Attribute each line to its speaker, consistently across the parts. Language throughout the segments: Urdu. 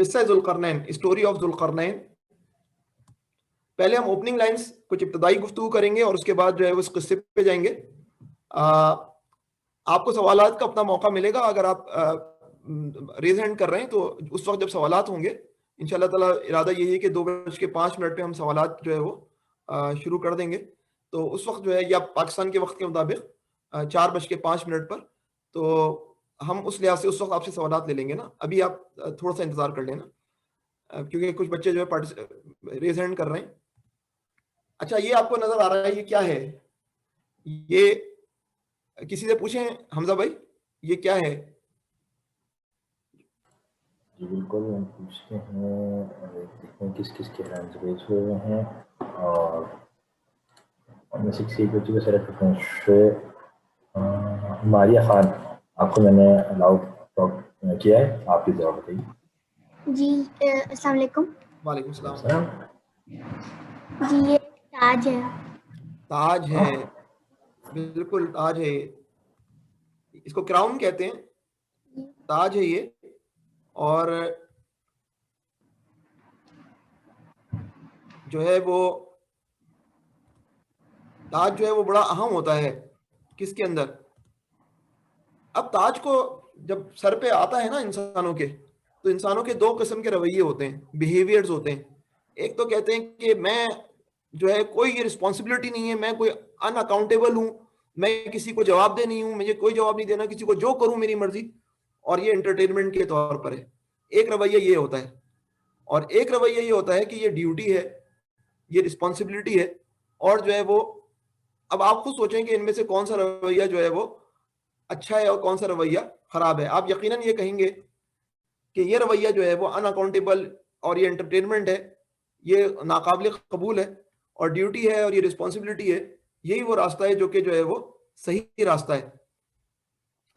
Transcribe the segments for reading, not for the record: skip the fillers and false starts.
Speaker 1: قصہ ذوالقرنین، اسٹوری آف ذوالقرنین. پہلے ہم اوپننگ لائنس کچھ ابتدائی گفتگو کریں گے اور اس کے بعد جو ہے اس قصے پہ جائیں گے. آپ کو سوالات کا اپنا موقع ملے گا. اگر آپ ریز ہینڈ کر رہے ہیں تو اس وقت جب سوالات ہوں گے ان شاء اللہ تعالیٰ ارادہ یہی ہے کہ 2:05 پہ ہم سوالات جو ہے وہ شروع کر دیں گے. تو اس وقت جو ہے یا پاکستان کے وقت کے مطابق 4:05 پر تو ہم اس لحاظ سے اس وقت آپ سے سوالات لے لیں گے نا. ابھی آپ تھوڑا سا انتظار کر لینا کیونکہ کچھ بچے جو ہے ریز ہینڈ کر رہے ہیں. اچھا یہ آپ کو نظر آ رہا ہے یہ کیا ہے؟ یہ کسی سے پوچھیں حمزہ بھائی یہ کیا ہے؟
Speaker 2: جی بالکل ہم پوچھتے ہیں دیکھتے ہیں کس کس کے ہینڈز ریز ہوئے ہیں. اور ماریہ خان آپ کو میں نے الاؤ کیا ہے، آپ کی جواب بتائیے.
Speaker 3: جی السلام علیکم.
Speaker 1: وعلیکم السلام.
Speaker 3: جی یہ تاج ہے.
Speaker 1: تاج ہے، بالکل تاج ہے. اس کو کراؤن کہتے ہیں، تاج ہے یہ. اور جو ہے وہ تاج جو ہے وہ بڑا اہم ہوتا ہے کس کے اندر. اب تاج کو جب سر پہ آتا ہے نا انسانوں کے، تو انسانوں کے 2 قسم کے رویے ہوتے ہیں، بیہیویئرز ہوتے ہیں. ایک تو کہتے ہیں کہ میں جو ہے کوئی یہ رسپانسبلٹی نہیں ہے، میں کوئی ان اکاؤنٹیبل ہوں، میں کسی کو جواب دہ نہیں ہوں، مجھے کوئی جواب نہیں دینا، کسی کو جو کروں میری مرضی، اور یہ انٹرٹینمنٹ کے طور پر ہے. ایک رویہ یہ ہوتا ہے. اور ایک رویہ یہ ہوتا ہے کہ یہ ڈیوٹی ہے، یہ رسپانسبلٹی ہے. اور جو ہے وہ اب آپ خود سوچیں کہ ان میں سے کون سا رویہ جو ہے وہ اچھا ہے اور کون سا رویہ خراب ہے. آپ یقیناً یہ کہیں گے کہ یہ رویہ جو ہے وہ ان اکاؤنٹیبل اور یہ انٹرٹینمنٹ ہے، یہ ناقابل قبول ہے. اور ڈیوٹی ہے اور یہ رسپانسبلٹی ہے، یہی وہ راستہ ہے جو کہ جو ہے وہ صحیح راستہ ہے.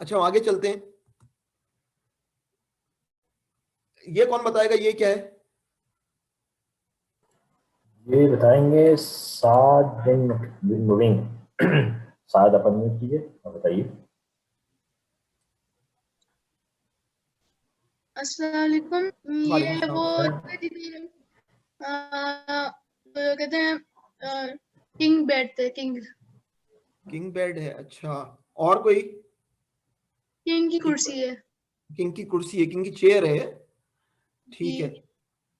Speaker 1: اچھا آگے چلتے ہیں. یہ کون بتائے گا یہ کیا ہے؟
Speaker 2: یہ بتائیں گے سعد بن موونگ. سعد اپن میوٹ کیجیے اور بتائیے.
Speaker 4: السلام علیکم. یہ وہ کہتے ہیں کنگ بیڈ تھے.
Speaker 1: کنگ بیڈ ہے. اچھا اور کوئی؟
Speaker 4: کنگ کی کرسی ہے.
Speaker 1: کنگ کی کرسی ہے، کنگ کی چیئر ہے. ٹھیک ہے،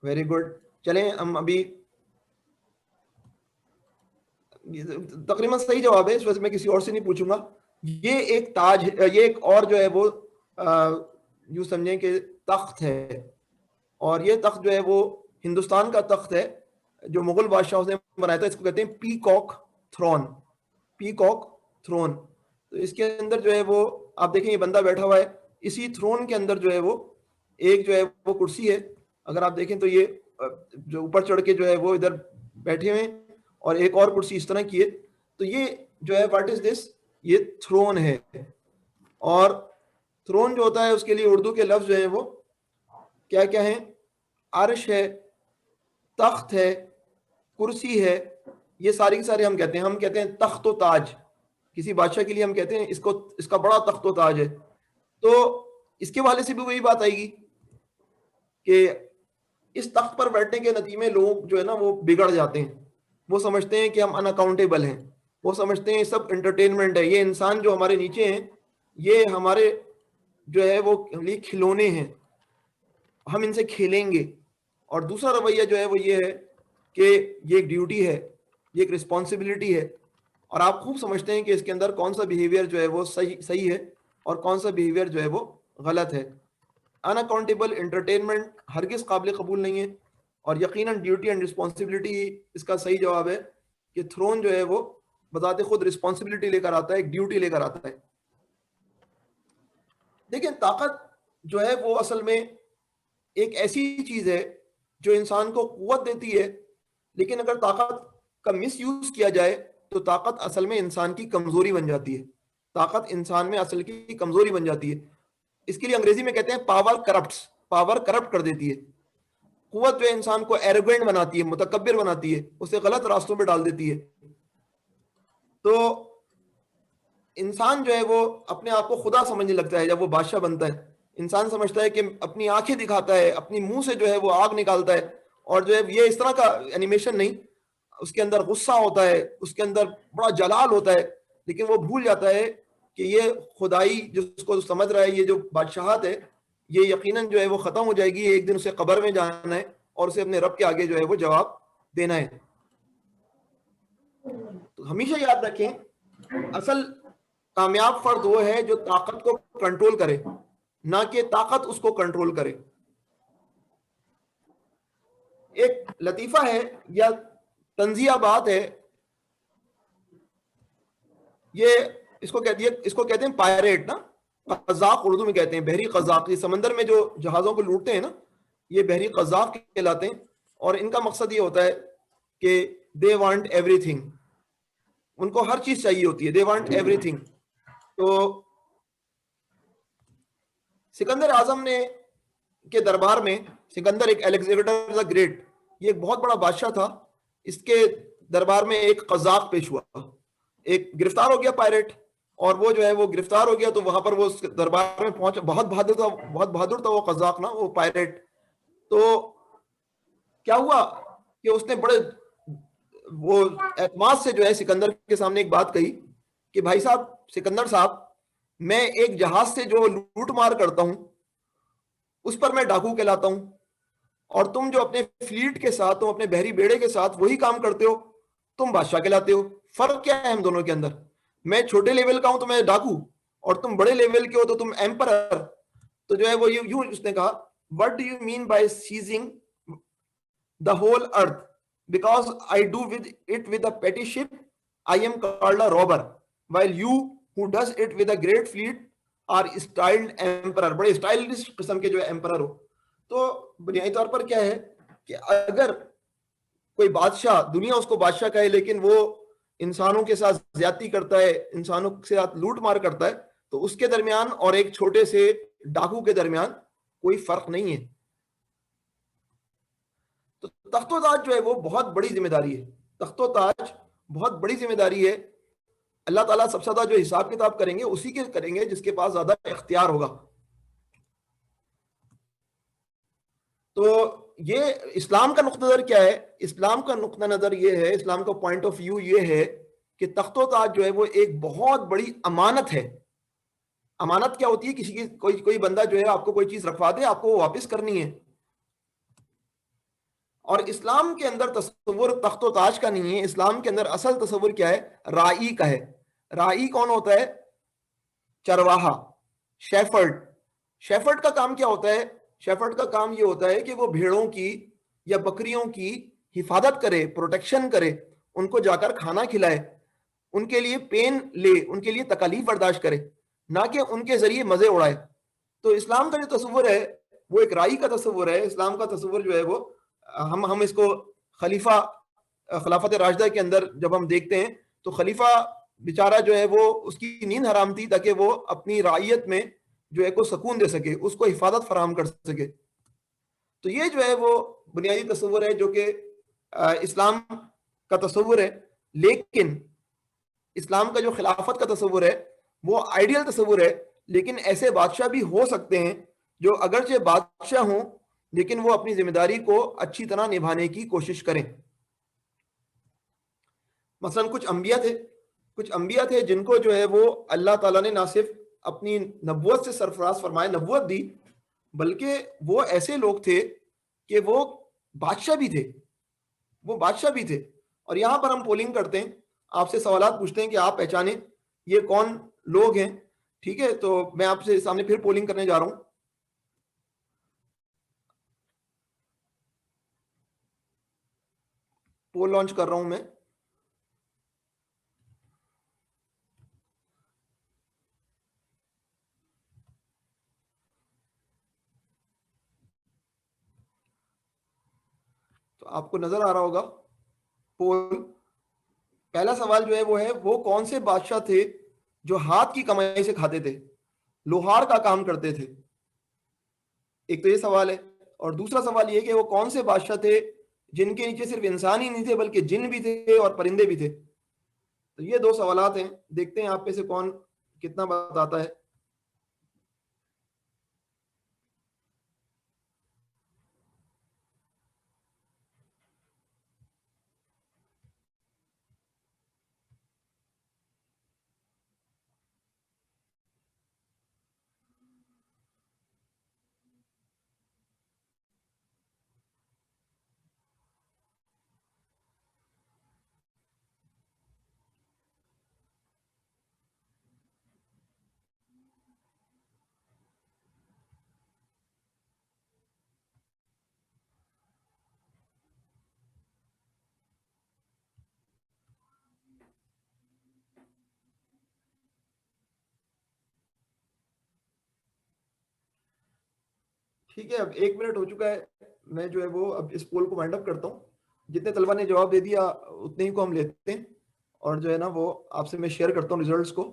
Speaker 1: ویری گڈ. چلیں ہم ابھی تقریباً صحیح جواب ہے، اس وجہ سے میں کسی اور سے نہیں پوچھوں گا. یہ ایک تاج، یہ ایک اور جو ہے وہ یوں سمجھیں کہ تخت ہے. اور یہ تخت جو ہے وہ ہندوستان کا تخت ہے جو مغل بادشاہوں نے بنایا تھا. اس کو کہتے ہیں پیکاک تھرون. Peacock thrown. تو اس کے اندر جو ہے وہ آپ دیکھیں یہ بندہ بیٹھا ہوا ہے. اسی تھرون کے اندر جو ہے وہ ایک جو ہے وہ کرسی ہے. اگر آپ دیکھیں تو یہ جو اوپر چڑھ کے جو ہے وہ ادھر بیٹھے ہوئے ہیں اور ایک اور کرسی اس طرح کی ہے. تو یہ جو ہے واٹ از دس، یہ تھرون ہے. اور تھرون جو ہوتا ہے اس کے لیے اردو کے لفظ جو ہیں وہ کیا کیا ہیں؟ عرش ہے، تخت ہے، کرسی ہے. یہ ساری کی ساری ہم کہتے ہیں تخت و تاج. کسی بادشاہ کے لیے ہم کہتے ہیں اس کا بڑا تخت و تاج ہے. تو اس کے والے سے بھی وہی بات آئے گی کہ اس تخت پر بیٹھنے کے نتیجے میں لوگ جو ہے نا وہ بگڑ جاتے ہیں. وہ سمجھتے ہیں کہ ہم ان اکاؤنٹیبل ہیں، وہ سمجھتے ہیں سب انٹرٹینمنٹ ہے. یہ انسان جو ہمارے نیچے ہیں یہ ہمارے جو ہے وہ کھلونے ہیں، ہم ان سے کھیلیں گے. اور دوسرا رویہ جو ہے وہ یہ ہے کہ یہ ایک ڈیوٹی ہے، یہ ایک رسپانسبلٹی ہے. اور آپ خوب سمجھتے ہیں کہ اس کے اندر کون سا بیہیویئر جو ہے وہ صحیح ہے اور کون سا بیہیویئر جو ہے وہ غلط ہے. ان اکاؤنٹیبل انٹرٹینمنٹ ہرگز قابل قبول نہیں ہے. اور یقیناً ڈیوٹی اینڈ رسپانسبلٹی اس کا صحیح جواب ہے کہ تھرون جو ہے وہ بذات خود رسپانسبلٹی لے کر آتا ہے، ایک ڈیوٹی لے کر آتا ہے. دیکھیں طاقت جو ہے وہ اصل میں ایک ایسی چیز ہے جو انسان کو قوت دیتی ہے، لیکن اگر طاقت کا مس یوز کیا جائے تو طاقت اصل میں انسان کی کمزوری بن جاتی ہے. طاقت انسان میں اصل کی کمزوری بن جاتی ہے. اس کے لیے انگریزی میں کہتے ہیں پاور کرپٹس. پاور کرپٹ کر دیتی ہے. قوت جو ہے انسان کو ایروگینٹ بناتی ہے، متکبر بناتی ہے، اسے غلط راستوں پہ ڈال دیتی ہے. تو انسان جو ہے وہ اپنے آپ کو خدا سمجھنے لگتا ہے جب وہ بادشاہ بنتا ہے. انسان سمجھتا ہے کہ اپنی آنکھیں دکھاتا ہے, اپنی منہ سے جو ہے وہ آگ نکالتا ہے, اور جو ہے یہ اس طرح کا اینیمیشن نہیں, اس کے اندر غصہ ہوتا ہے, اس کے اندر بڑا جلال ہوتا ہے, لیکن وہ بھول جاتا ہے کہ یہ خدائی جس کو سمجھ رہا ہے, یہ جو بادشاہت ہے, یہ یقیناً جو ہے وہ ختم ہو جائے گی, ایک دن اسے قبر میں جانا ہے اور اسے اپنے رب کے آگے جو ہے وہ جواب دینا ہے. تو ہمیشہ یاد رکھیں, اصل کامیاب فرد وہ ہے جو طاقت کو کنٹرول کرے, نہ کہ طاقت اس کو کنٹرول کرے. ایک لطیفہ ہے یا تنزیہ بات ہے, یہ اس کو کہتے ہیں پائریٹ نا, قزاق اردو میں کہتے ہیں, بحری قزاق. یہ سمندر میں جو جہازوں کو لوٹتے ہیں نا, یہ بحری قزاق کہلاتے ہیں, اور ان کا مقصد یہ ہوتا ہے کہ دے وانٹ ایوری تھنگ, ان کو ہر چیز چاہیے ہوتی ہے, دے وانٹ ایوری تھنگ. تو سکندر اعظم نے کے دربار میں, سکندر ایک الیگزینڈر دا گریٹ, یہ ایک بہت بڑا بادشاہ تھا, اس کے دربار میں ایک قزاق پیش ہوا, ایک گرفتار ہو گیا پائریٹ, اور وہ جو ہے وہ گرفتار ہو گیا. تو وہاں پر وہ دربار میں پہنچا, بہت بہادر تھا وہ قزاق نا, وہ پائریٹ. تو کیا ہوا کہ اس نے بڑے وہ اعتماد سے جو ہے سکندر کے سامنے ایک بات کہی کہ بھائی صاحب, سکندر صاحب, میں ایک جہاز سے جو لوٹ مار کرتا ہوں اس پر میں ڈاکو کہلاتا ہوں, اور تم جو اپنے فلیٹ کے ساتھ, تم اپنے بحری بیڑے کے ساتھ وہی کام کرتے ہو, تم بادشاہ کہلاتے ہو. فرق کیا ہے ہم دونوں کے اندر؟ میں چھوٹے لیول کا ہوں تو میں ڈاکو, اور تم بڑے لیول کے ہو تو تم ایمپرر. تو جو ہے وہ یوں اس نے کہا, what do you mean by seizing the whole earth? Because I do with it with a petty ship, I am called a robber, while you who does it with a great fleet are styled emperor. بڑے اسٹائلش قسم کے جو ہے ایمپرر ہو. تو بنیادی طور پر کیا ہے کہ اگر کوئی بادشاہ, دنیا اس کو بادشاہ کہے, لیکن وہ انسانوں کے ساتھ زیادتی کرتا ہے, انسانوں کے ساتھ لوٹ مار کرتا ہے, تو اس کے درمیان اور ایک چھوٹے سے ڈاکو کے درمیان کوئی فرق نہیں ہے. تو تخت و تاج جو ہے وہ بہت بڑی ذمہ داری ہے, تخت و تاج بہت بڑی ذمہ داری ہے. اللہ تعالیٰ سب سے زیادہ جو حساب کتاب کریں گے اسی کے کریں گے جس کے پاس زیادہ اختیار ہوگا. تو یہ اسلام کا نقطہ نظر کیا ہے؟ اسلام کا نقطہ نظر یہ ہے, اسلام کا پوائنٹ آف ویو یہ ہے کہ تخت و تاج جو ہے وہ ایک بہت بڑی امانت ہے. امانت کیا ہوتی ہے؟ کسی کی کوئی بندہ جو ہے آپ کو کوئی چیز رکھوا دے, آپ کو وہ واپس کرنی ہے. اور اسلام کے اندر تصور تخت و تاج کا نہیں ہے, اسلام کے اندر اصل تصور کیا ہے؟ رائی کا ہے. رائی کون ہوتا ہے؟ چرواہا, شیفرڈ. شیفرڈ کا کام کیا ہوتا ہے؟ شیفرڈ کا کام یہ ہوتا ہے کہ وہ بھیڑوں کی یا بکریوں کی حفاظت کرے, پروٹیکشن کرے, ان کو جا کر کھانا کھلائے, ان کے لیے پین لے, ان کے لیے تکالیف برداشت کرے, نہ کہ ان کے ذریعے مزے اڑائے. تو اسلام کا جو تصور ہے وہ ایک رائی کا تصور ہے. اسلام کا تصور جو ہے وہ ہم اس کو خلافت راشدہ کے اندر جب ہم دیکھتے ہیں تو خلیفہ بیچارہ جو ہے وہ, اس کی نیند حرام تھی تاکہ وہ اپنی رعیت میں جو ہے کو سکون دے سکے, اس کو حفاظت فراہم کر سکے. تو یہ جو ہے وہ بنیادی تصور ہے جو کہ اسلام کا تصور ہے. لیکن اسلام کا جو خلافت کا تصور ہے وہ آئیڈیل تصور ہے, لیکن ایسے بادشاہ بھی ہو سکتے ہیں جو اگرچہ بادشاہ ہوں لیکن وہ اپنی ذمہ داری کو اچھی طرح نبھانے کی کوشش کریں. مثلا کچھ انبیاء تھے جن کو جو ہے وہ اللہ تعالیٰ نے نہ صرف اپنی نبوت سے سرفراز فرمائے, نبوت دی, بلکہ وہ ایسے لوگ تھے کہ وہ بادشاہ بھی تھے. اور یہاں پر ہم پولنگ کرتے ہیں, آپ سے سوالات پوچھتے ہیں کہ آپ پہچانیں یہ کون لوگ ہیں. ٹھیک ہے, تو میں آپ سے سامنے پھر پولنگ کرنے جا رہا ہوں. پول لانچ کر رہا ہوں میں. تو آپ کو نظر آ رہا ہوگا پول. پہلا سوال جو ہے وہ کون سے بادشاہ تھے جو ہاتھ کی کمائی سے کھاتے تھے, لوہار کا کام کرتے تھے؟ ایک تو یہ سوال ہے. اور دوسرا سوال یہ کہ وہ کون سے بادشاہ تھے جن کے نیچے صرف انسان ہی نہیں تھے بلکہ جن بھی تھے اور پرندے بھی تھے؟ تو یہ دو سوالات ہیں, دیکھتے ہیں آپ میں سے کون کتنا بتاتا ہے. ٹھیک ہے, اب 1 منٹ ہو چکا ہے, میں جو ہے وہ اب اس پول کو وائنڈ اپ کرتا ہوں. جتنے طلبا نے جواب دے دیا اتنے ہی کو ہم لیتے ہیں, اور جو ہے نا وہ آپ سے میں شیئر کرتا ہوں ریزلٹس کو.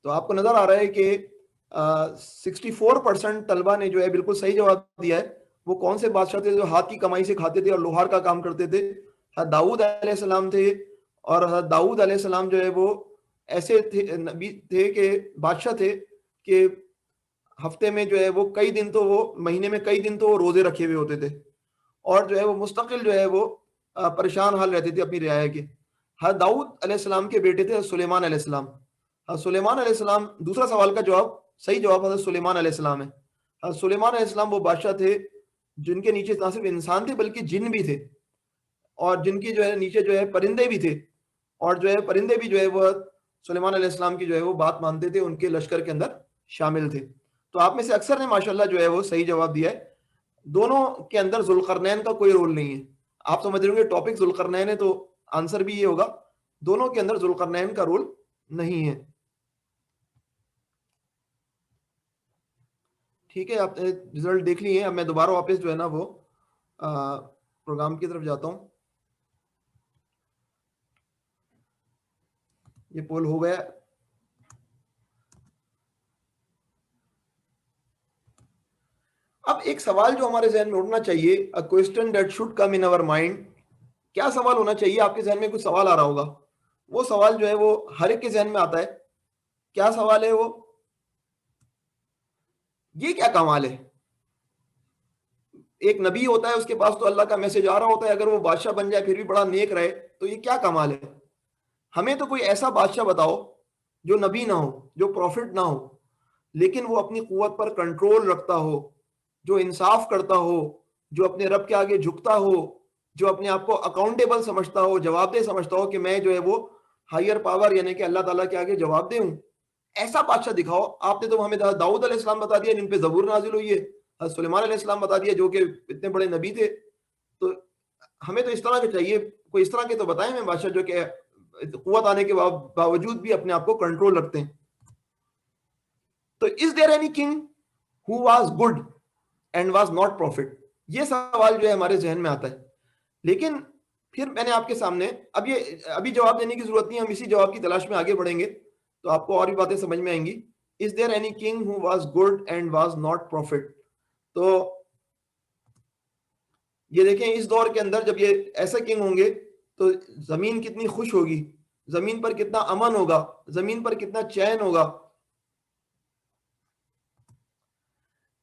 Speaker 1: تو آپ کو نظر آ رہا ہے کہ 64% طلبا نے جو ہے بالکل صحیح جواب دیا ہے. وہ کون سے بادشاہ تھے جو ہاتھ کی کمائی سے کھاتے تھے اور لوہار کا کام کرتے تھے؟ حضرت داؤد علیہ السلام تھے. اور حضرت داؤد علیہ السلام جو ہے وہ ایسے نبی تھے کہ بادشاہ تھے کہ ہفتے میں جو ہے وہ کئی دن تو وہ مہینے میں کئی دن تو وہ روزے رکھے ہوئے ہوتے تھے, اور جو ہے وہ مستقل جو ہے وہ پریشان حال رہتے تھے اپنی رعایا کے. حضرت داؤد علیہ السلام کے بیٹے تھے سلیمان علیہ السلام. حضرت سلیمان علیہ السلام, دوسرا سوال کا جواب صحیح جواب حضرت سلیمان علیہ السلام ہے. حضرت سلیمان علیہ السلام وہ بادشاہ تھے جن کے نیچے نہ صرف انسان تھے بلکہ جن بھی تھے, اور جن کی جو ہے نیچے جو ہے پرندے بھی تھے, اور جو ہے پرندے بھی جو ہے وہ سلیمان علیہ السلام کی جو ہے وہ بات مانتے تھے, ان کے لشکر کے اندر شامل تھے. تو آپ میں سے اکثر نے ماشاءاللہ جو ہے وہ صحیح جواب دیا ہے. دونوں کے اندر ذوالقرنین کا کوئی رول نہیں ہے. آپ سمجھ رہے ہوں گے ٹاپک ذوالقرنین ہے تو آنسر بھی یہ ہوگا, دونوں کے اندر ذوالقرنین کا رول نہیں ہے. ٹھیک ہے, آپ نے رزلٹ دیکھ لیے ہیں. اب میں دوبارہ واپس جو ہے نا وہ پروگرام کی طرف جاتا ہوں. یہ پول ہو گیا. اب ایک سوال جو ہمارے ذہن میں اٹھنا چاہیے, a question that should come in our mind, کیا سوال ہونا چاہیے؟ آپ کے ذہن میں کچھ سوال آ رہا ہوگا. وہ سوال جو ہے وہ ہر ایک کے ذہن میں آتا ہے. کیا سوال ہے وہ؟ یہ کیا کمال ہے؟ ایک نبی ہوتا ہے, اس کے پاس تو اللہ کا میسج آ رہا ہوتا ہے, اگر وہ بادشاہ بن جائے پھر بھی بڑا نیک رہے, تو یہ کیا کمال ہے؟ ہمیں تو کوئی ایسا بادشاہ بتاؤ جو نبی نہ ہو, جو پروفٹ نہ ہو, لیکن وہ اپنی قوت پر کنٹرول رکھتا ہو, جو انصاف کرتا ہو, جو اپنے رب کے آگے جھکتا ہو, جو اپنے آپ کو اکاؤنٹیبل سمجھتا ہو, جواب دہ سمجھتا ہو کہ میں جو ہے وہ ہائر پاور یعنی کہ اللہ تعالیٰ کے آگے جواب دہ ہوں. ایسا بادشاہ دکھاؤ. آپ نے تو ہمیں داؤد علیہ السلام بتا دیا جن پہ زبور نازل ہوئی ہے, سلیمان علیہ السلام بتا دیا جو کہ اتنے بڑے نبی تھے. تو ہمیں تو اس طرح کے چاہیے, کوئی اس طرح کے تو بتائیں ہمیں بادشاہ جو کہ قوت آنے کے باوجود بھی اپنے آپ کو کنٹرول رکھتے ہیں. تو is there any king who was good and was not prophet? یہ سوال جو ہے ہمارے ذہن میں آتا ہے. لیکن پھر میں نے آپ کے سامنے ابھی جواب دینے کی ضرورت نہیں, ہم اسی جواب کی تلاش میں آگے بڑھیں گے تو آپ کو اور بھی باتیں سمجھ میں آئیں گی. Is there any king who was good and was not prophet? تو یہ دیکھیں اس دور کے اندر جب یہ ایسے کنگ ہوں گے تو زمین کتنی خوش ہوگی, زمین پر کتنا امن ہوگا, زمین پر کتنا چین ہوگا.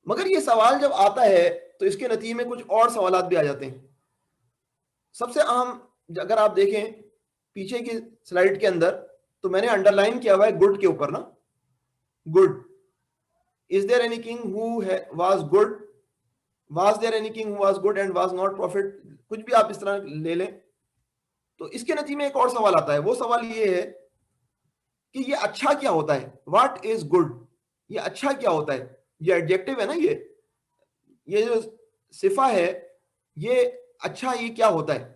Speaker 1: مگر یہ سوال جب آتا ہے تو اس کے نتیجے میں کچھ اور سوالات بھی آ جاتے ہیں. سب سے اہم, اگر آپ دیکھیں پیچھے کی سلائیڈ کے اندر تو میں نے انڈر لائن کیا ہوا ہے گڈ کے اوپر نا, good. Is there any king who was good? Was there any king who was good and was not prophet? کچھ بھی آپ اس طرح لے لیں. تو اس کے نتیجے میں ایک اور سوال آتا ہے. وہ سوال یہ ہے کہ یہ اچھا کیا ہوتا ہے؟ What is good? یہ اچھا کیا ہوتا ہے؟ یہ ایڈجیکٹو ہے نا, یہ جو صفہ ہے, یہ اچھا یہ کیا ہوتا ہے؟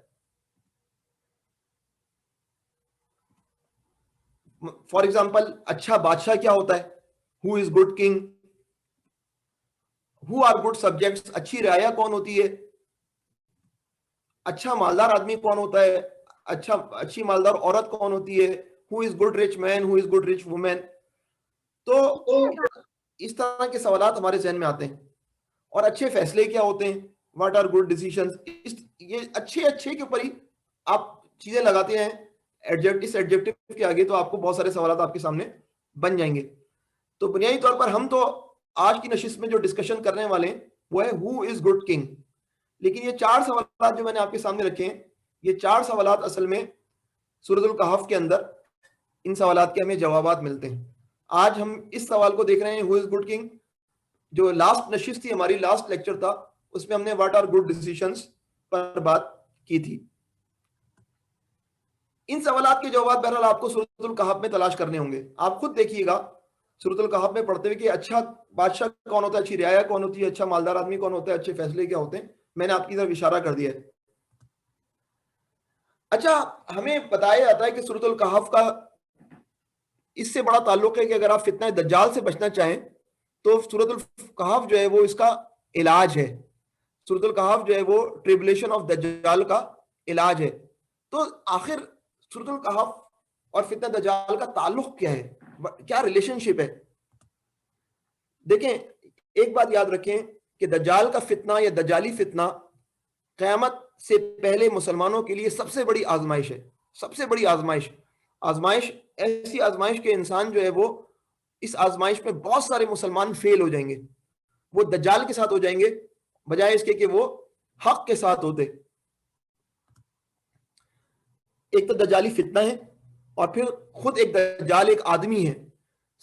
Speaker 1: فار ایگزامپل اچھا بادشاہ کیا ہوتا ہے؟ Who is good king? Who are good subjects? اچھی رعایا کون ہوتی ہے؟ اچھا مالدار آدمی کون ہوتا ہے؟ اچھی مالدار عورت کون ہوتی ہے؟ Who is good rich man? Who is good rich woman? تو اس طرح کے سوالات ہمارے ذہن میں آتے ہیں. اور اچھے فیصلے کیا ہوتے ہیں؟ What are good decisions? یہ اچھے کے اوپر ہی آپ چیزیں لگاتے ہیں اس ایڈجیکٹو کے آگے, تو آپ کو بہت سارے سوالات آپ کے سامنے بن جائیں گے. تو بنیادی طور پر ہم تو آج کی نشست میں جو ڈسکشن کرنے والے ہیں وہ ہے who is good king. لیکن یہ 4 سوالات جو میں نے آپ کے سامنے رکھے ہیں, یہ 4 سوالات اصل میں سورۃ الکہف کے اندر ان سوالات کے ہمیں جوابات ملتے ہیں. آج ہم اس سوال کو دیکھ رہے ہیں who is good king. جو لاسٹ نشست تھی ہماری, لاسٹ لیکچر تھا, اس میں ہم نے واٹ آر گڈ ڈیسیشنز پر بات کی تھی. ان سوالات کے جوابات بہرحال آپ کو سورۃ الکہف میں تلاش کرنے ہوں گے. آپ خود دیکھیے گا سورۃ الکہف میں پڑھتے ہوئے کہ اچھا بادشاہ کون ہوتا ہے, اچھی رعایا کون ہوتی ہے, اچھا مالدار آدمی کون ہوتا ہے, اچھے فیصلے کیا ہوتے ہیں. میں نے آپ کی طرف اشارہ کر دیا ہے. اچھا ہمیں بتایا جاتا ہے کہ سورۃ الکہف کا اس سے بڑا تعلق ہے کہ اگر آپ فتنہ دجال سے بچنا چاہیں تو سورۃ الکہف جو ہے وہ اس کا علاج ہے. سورۃ الکہف جو ہے وہ ٹریبلیشن آف دجال کا علاج ہے. تو آخر سورۃ الکہف اور فتنہ دجال کا تعلق کیا ہے, کیا ریلیشن شپ ہے؟ دیکھیں ایک بات یاد رکھیں کہ دجال کا فتنہ یا دجالی فتنہ قیامت سے پہلے مسلمانوں کے لیے سب سے بڑی آزمائش ہے. سب سے بڑی آزمائش ایسی آزمائش کے انسان جو ہے وہ اس آزمائش میں بہت سارے مسلمان فیل ہو جائیں گے. وہ دجال کے ساتھ ہو جائیں گے بجائے اس کے کہ وہ حق کے ساتھ ہوتے. ایک تو دجالی فتنہ ہے اور پھر خود ایک دجال ایک آدمی ہے.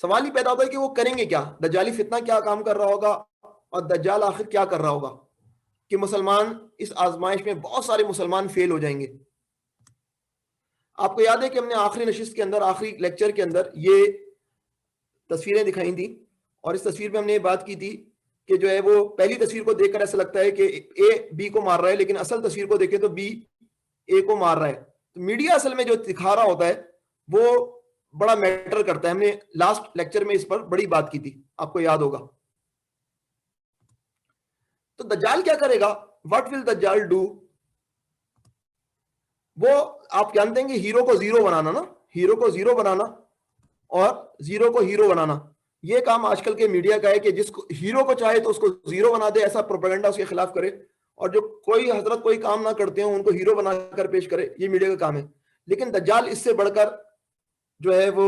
Speaker 1: سوال ہی پیدا ہوتا ہے کہ وہ کریں گے کیا؟ دجالی فتنہ کیا کام کر رہا ہوگا اور دجال آخر کیا کر رہا ہوگا کہ مسلمان اس آزمائش میں بہت سارے مسلمان فیل ہو جائیں گے. آپ کو یاد ہے کہ ہم نے آخری نشست کے اندر, آخری لیکچر کے اندر یہ تصویریں دکھائی تھیں اور اس تصویر میں ہم نے یہ بات کی تھی کہ جو ہے وہ پہلی تصویر کو دیکھ کر ایسا لگتا ہے کہ اے بی کو مار رہا ہے, لیکن اصل تصویر کو دیکھیں تو بی اے کو مار رہا ہے. تو میڈیا اصل میں جو دکھا رہا ہوتا ہے وہ بڑا میٹر کرتا ہے. ہم نے لاسٹ لیکچر میں اس پر بڑی بات کی تھی, آپ کو یاد ہوگا. تو دجال کیا کرے گا؟ واٹ ول دجال ڈو؟ وہ آپ جانتے ہیں کہ ہیرو کو زیرو بنانا نا, ہیرو کو زیرو بنانا اور زیرو کو ہیرو بنانا, یہ کام آج کل کے میڈیا کا ہے کہ جس کو ہیرو کو چاہے تو اس کو زیرو بنا دے, ایسا پروپیگنڈا اس کے خلاف کرے, اور جو کوئی حضرت کوئی کام نہ کرتے ہوں ان کو ہیرو بنا کر پیش کرے. یہ میڈیا کا کام ہے. لیکن دجال اس سے بڑھ کر جو ہے وہ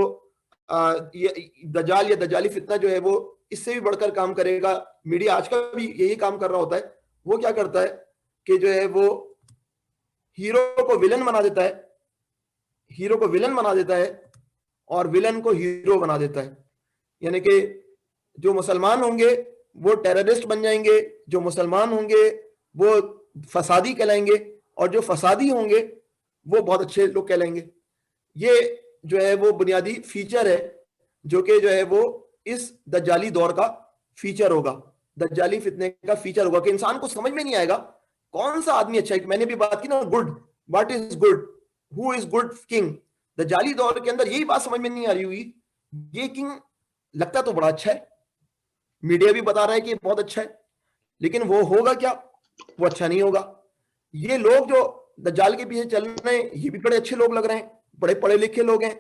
Speaker 1: دجال یا دجالی فتنہ جو ہے وہ اس سے بھی بڑھ کر کام کرے گا. میڈیا آج کل بھی یہی کام کر رہا ہوتا ہے. وہ کیا کرتا ہے کہ جو ہے وہ ہیرو کو ولن بنا دیتا ہے, ہیرو کو ولن بنا دیتا ہے اور ولن کو ہیرو بنا دیتا ہے. یعنی کہ جو مسلمان ہوں گے وہ ٹیررسٹ بن جائیں گے, جو مسلمان ہوں گے وہ فسادی کہلائیں گے, اور جو فسادی ہوں گے وہ بہت اچھے لوگ کہلائیں گے. یہ جو ہے وہ بنیادی فیچر ہے جو کہ جو ہے وہ اس دجالی دور کا فیچر ہوگا, دجالی فتنے کا فیچر ہوگا کہ انسان کو سمجھ میں نہیں آئے گا کون سا آدمی اچھا ہے. میں نے بھی بات کی نا good, what is good, who is good king. دجالی دور کے اندر یہی بات سمجھ میں نہیں آ رہی ہوئی. یہ کنگ لگتا تو بڑا اچھا ہے, میڈیا بھی بتا رہا ہے کہ بہت اچھا ہے, لیکن وہ ہوگا کیا؟ وہ اچھا نہیں ہوگا. یہ لوگ جو دجال کے پیچھے چل رہے ہیں یہ بھی بڑے اچھے لوگ لگ رہے ہیں, بڑے پڑھے لکھے لوگ ہیں.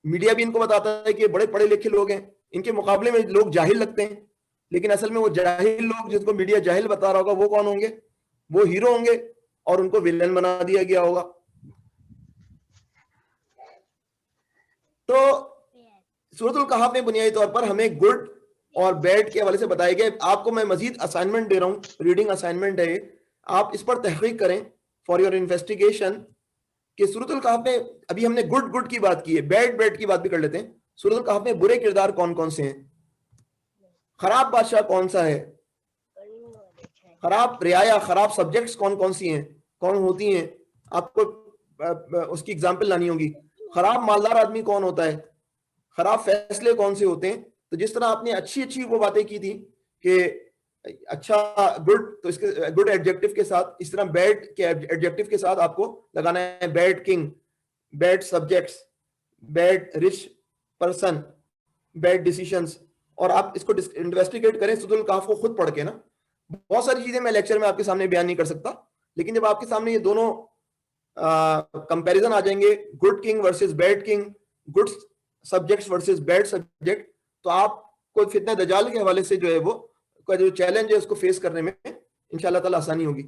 Speaker 1: میڈیا بھی ان کو بتاتا ہے کہ بڑے پڑھے لکھے لوگ ہیں, ان کے مقابلے میں لوگ جاہل لگتے ہیں. لیکن اصل میں وہ جاہل لوگ جس کو میڈیا جاہل بتا رہا ہوگا وہ کون ہوں گے؟ وہ ہیرو ہوں گے اور ان کو ولن بنا دیا گیا ہوگا. تو سورۃ الکہف میں بنیادی طور پر ہمیں گڈ اور بیڈ کے حوالے سے بتایا گیا. آپ کو میں مزید اسائنمنٹ دے رہا ہوں, ریڈنگ اسائنمنٹ ہے, آپ اس پر تحقیق کریں فار یور انویسٹیگیشن کہ سورۃ الکہف میں ابھی ہم نے گڈ کی بات کی ہے, بیڈ کی بات بھی کر لیتے ہیں. سورۃ الکہف میں برے کردار کون کون سے ہیں؟ خراب بادشاہ کون سا ہے؟ خراب رعایا, خراب سبجیکٹس کون کون سی ہیں, کون ہوتی ہیں؟ آپ کو اس کی اگزامپل لانی ہوگی. خراب مالدار آدمی کون ہوتا ہے؟ خراب فیصلے کون سے ہوتے ہیں؟ تو جس طرح آپ نے اچھی وہ باتیں کی تھی کہ اچھا گڈ, تو اس کے گڈ ایڈجیکٹو کے ساتھ, اس طرح بیڈ کے ایڈجیکٹو کے ساتھ آپ کو لگانا ہے bad king, bad subjects, bad rich person, bad decisions. اور آپ اس کو انویسٹیگیٹ کریں سورۃ الکہف کو خود پڑھ کے نا. بہت ساری چیزیں میں لیکچر میں آپ کے سامنے بیان نہیں کر سکتا, لیکن جب آپ کے سامنے یہ دونوں کمپیریزن آ جائیں گے, good king versus bad king, good subjects versus bad subject, تو آپ کو فتنہ دجال کے حوالے سے جو ہے وہ کا جو چیلنج ہے اس کو فیس کرنے میں انشاءاللہ تعالی آسانی ہوگی.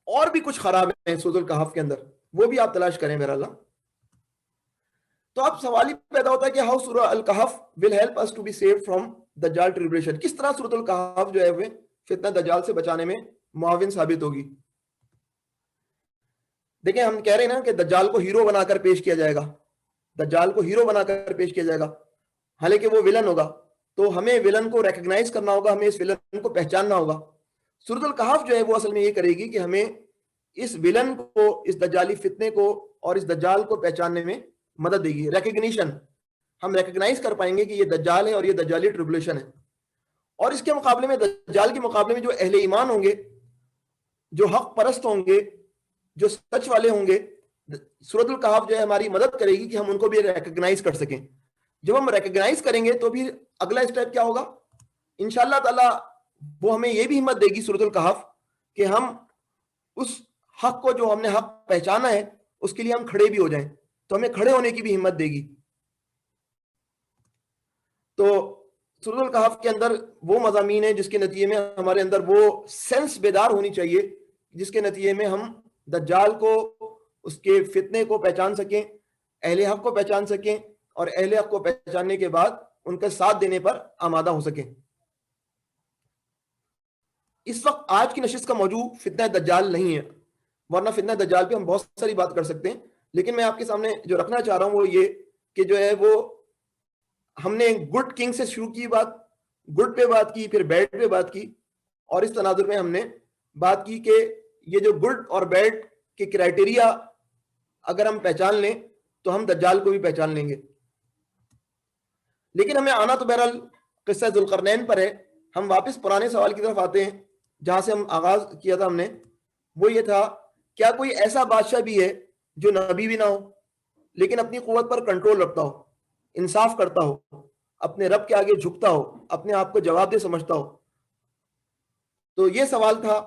Speaker 1: اور بھی کچھ خراب ہے سورۃ الکہف کے اندر, وہ بھی آپ تلاش کریں میرا اللہ. تو اب سوال ہی پیدا ہوتا ہے کہ how Surah Al-Kahf will help us to be saved from Dajjal tribulation. کس طرح سورۃ الکہف جو ہے وہ فتنہ دجال سے بچانے میں معاون ثابت ہوگی؟ دیکھیں ہم کہہ رہے ہیں نا کہ دجال کو ہیرو بنا کر پیش کیا جائے گا, دجال کو ہیرو بنا کر پیش کیا جائے گا, حالانکہ وہ ولن ہوگا. تو ہمیں ولن کو ریکگنائز کرنا ہوگا, ہمیں اس ولن کو پہچاننا ہوگا. سورۃ الکہف جو ہے وہ اصل میں یہ کرے گی کہ ہمیں اس ولن کو, اس دجالی فتنے کو اور اس دجال کو پہچاننے میں مدد دے گی. ریکگنیشن, ہم ریکگنائز کر پائیں گے کہ یہ دجال ہے اور یہ دجالی ٹریبلیشن ہے. اور اس کے مقابلے میں, دجال کے مقابلے میں جو اہل ایمان ہوں گے, جو حق پرست ہوں گے, جو سچ والے ہوں گے, سورۃ الکہف جو ہے ہماری مدد کرے گی کہ ہم ان کو بھی ریکگنائز کر سکیں. جب ہم ریکگنائز کریں گے تو پھر اگلا اسٹیپ کیا ہوگا؟ انشاءاللہ تعالی وہ ہمیں یہ بھی ہمت دے گی سورۃ الکہف کہ ہم اس حق کو جو ہم نے حق پہچانا ہے اس کے لیے ہم کھڑے بھی ہو جائیں, تو ہمیں کھڑے ہونے کی بھی ہمت دے گی. تو سورۃ الکہف کے اندر وہ مضامین ہیں جس کے نتیجے میں ہمارے اندر وہ سینس بیدار ہونی چاہیے جس کے نتیجے میں ہم دجال کو, اس کے فتنے کو پہچان سکیں, اہل حق کو پہچان سکیں, اور اہل حق کو پہچاننے کے بعد ان کا ساتھ دینے پر آمادہ ہو سکیں. اس وقت آج کی نشست کا موضوع فتنہ دجال نہیں ہے, ورنہ فتنہ دجال پہ ہم بہت ساری بات کر سکتے ہیں, لیکن میں آپ کے سامنے جو رکھنا چاہ رہا ہوں وہ یہ کہ جو ہے وہ ہم نے گڈ کنگ سے شروع کی بات, گڈ پہ بات کی, پھر بیڈ پہ بات کی, اور اس تناظر میں ہم نے بات کی کہ یہ جو گڈ اور بیڈ کے کرائٹیریا اگر ہم پہچان لیں تو ہم دجال کو بھی پہچان لیں گے. لیکن ہمیں آنا تو بہرحال قصہ ذوالقرنین پر ہے. ہم واپس پرانے سوال کی طرف آتے ہیں جہاں سے ہم آغاز کیا تھا. ہم نے وہ یہ تھا, کیا کوئی ایسا بادشاہ بھی ہے جو نبی بھی نہ ہو لیکن اپنی قوت پر کنٹرول رکھتا ہو, انصاف کرتا ہو, اپنے رب کے آگے جھکتا ہو, اپنے آپ کو جواب دہ سمجھتا ہو؟ تو یہ سوال تھا,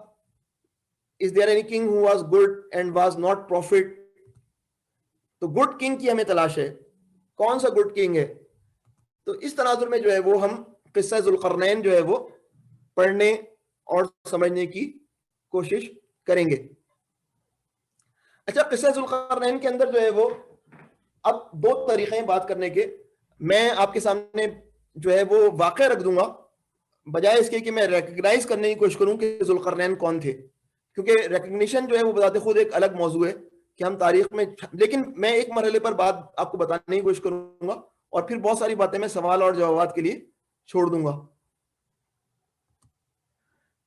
Speaker 1: is there any king who was good and was not prophet؟ تو گڈ کنگ کی ہمیں تلاش ہے, کون سا گڈ کنگ ہے. تو اس تناظر میں جو ہے وہ ہم قصہ ذوالقرنین جو ہے وہ پڑھنے اور سمجھنے کی کوشش کریں گے. اچھا, قصہ ذوالقرنین کے اندر جو ہے وہ اب دو طریقے ہیں بات کرنے کے. میں آپ کے سامنے جو ہے وہ واقعہ رکھ دوں گا بجائے اس کے کہ میں ریکگنائز کرنے کی کوشش کروں کہ ذوالقرنین کون تھے, کیونکہ ریکگنیشن جو ہے وہ بذات خود ایک الگ موضوع ہے کہ ہم تاریخ میں, لیکن میں ایک مرحلے پر بات آپ کو بتانے کی کوشش کروں گا اور پھر بہت ساری باتیں میں سوال اور جوابات کے لیے چھوڑ دوں گا.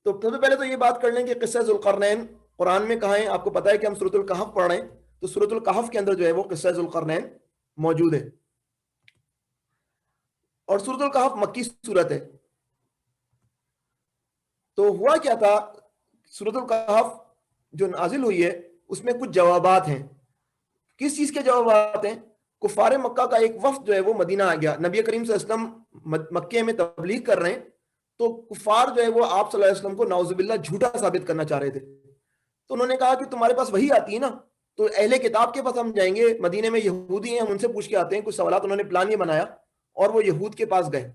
Speaker 1: تو سب سے پہلے تو یہ بات کر لیں کہ قصہ ذوالقرنین قرآن میں کہاں ہے. آپ کو پتا ہے کہ ہم سورۃ الکہف پڑھ رہے ہیں, تو سورۃ الکہف کے اندر جو ہے وہ قصہ ذوالقرنین موجود ہے, اور سورۃ الکہف مکی سورت ہے. تو ہوا کیا تھا, سورۃ الکہف جو نازل ہوئی ہے اس میں کچھ جوابات ہیں. کس چیز کے جوابات ہیں؟ کفار مکہ کا ایک وفد جو ہے وہ مدینہ آ گیا, نبی کریم صلی اللہ علیہ وسلم مکے میں تبلیغ کر رہے ہیں, تو کفار جو ہے وہ آپ صلی اللہ علیہ وسلم کو نعوذ باللہ جھوٹا ثابت کرنا چاہ رہے تھے. تو انہوں نے کہا کہ تمہارے پاس وہی آتی ہے نا, تو اہل کتاب کے پاس ہم جائیں گے, مدینے میں یہودی ہیں, ہم ان سے پوچھ کے آتے ہیں. کچھ سوالات انہوں نے پلان یہ بنایا اور وہ یہود کے پاس گئے,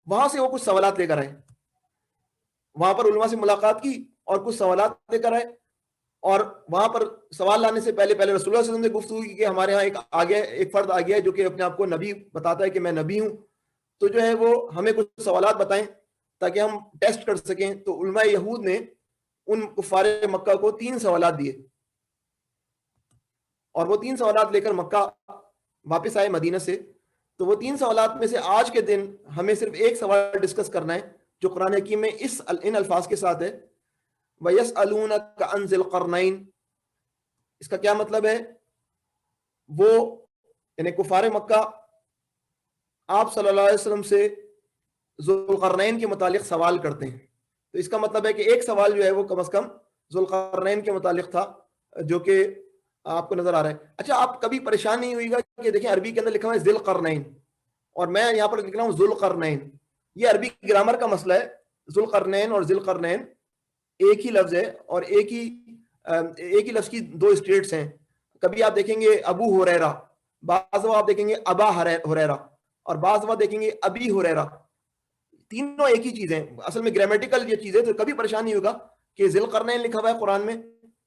Speaker 1: وہاں سے وہ کچھ سوالات لے کر آئے, وہاں پر علماء سے ملاقات کی اور کچھ سوالات لے کر آئے, اور وہاں پر سوال لانے سے پہلے رسول اللہ صلی اللہ علیہ وسلم نے گفتگو کی کہ ہمارے ہاں ایک فرد آ گیا ہے جو کہ اپنے آپ کو نبی بتاتا ہے کہ میں نبی ہوں, تو جو ہے وہ ہمیں کچھ سوالات بتائیں تاکہ ہم ٹیسٹ کر سکیں. تو علماء یہود نے ان کفار مکہ کو 3 سوالات دیے, اور وہ 3 سوالات لے کر مکہ واپس آئے مدینہ سے. تو وہ 3 سوالات میں سے آج کے دن ہمیں صرف ایک سوال ڈسکس کرنا ہے جو قرآن حکیم میں ان الفاظ کے ساتھ ہے, وَيَسْأَلُونَكَ عَنْ ذِي الْقَرْنَيْنِ. اس کا کیا مطلب ہے؟ وہ یعنی کفار مکہ آپ صلی اللہ علیہ وسلم سے ذوالقرنین کے متعلق سوال کرتے ہیں. تو اس کا مطلب ہے کہ ایک سوال جو ہے وہ کم از کم ذوالقرنین کے متعلق تھا جو کہ آپ کو نظر آ رہا ہے. اچھا, آپ کبھی پریشان نہیں ہوئی گا کہ دیکھیں عربی کے اندر لکھا ہوا ہے ذی القرنین اور میں یہاں پر لکھ رہا ہوں ذوالقرنین. یہ عربی گرامر کا مسئلہ ہے. ذوالقرنین اور ذی القرنین ایک ہی لفظ ہے اور ایک ہی لفظ کی 2 اسٹیٹس ہیں. کبھی آپ دیکھیں گے ابو ہریرہ, بعض دفعہ آپ دیکھیں گے ابا ہریرہ, اور بعض دفعہ دیکھیں گے ابی ہریرہ. تینوں ایک ہی چیز ہیں, اصل میں گرامیٹیکل یہ چیز ہے. تو کبھی پریشان نہیں ہوگا کہ ذی القرنین لکھا ہوا ہے قرآن میں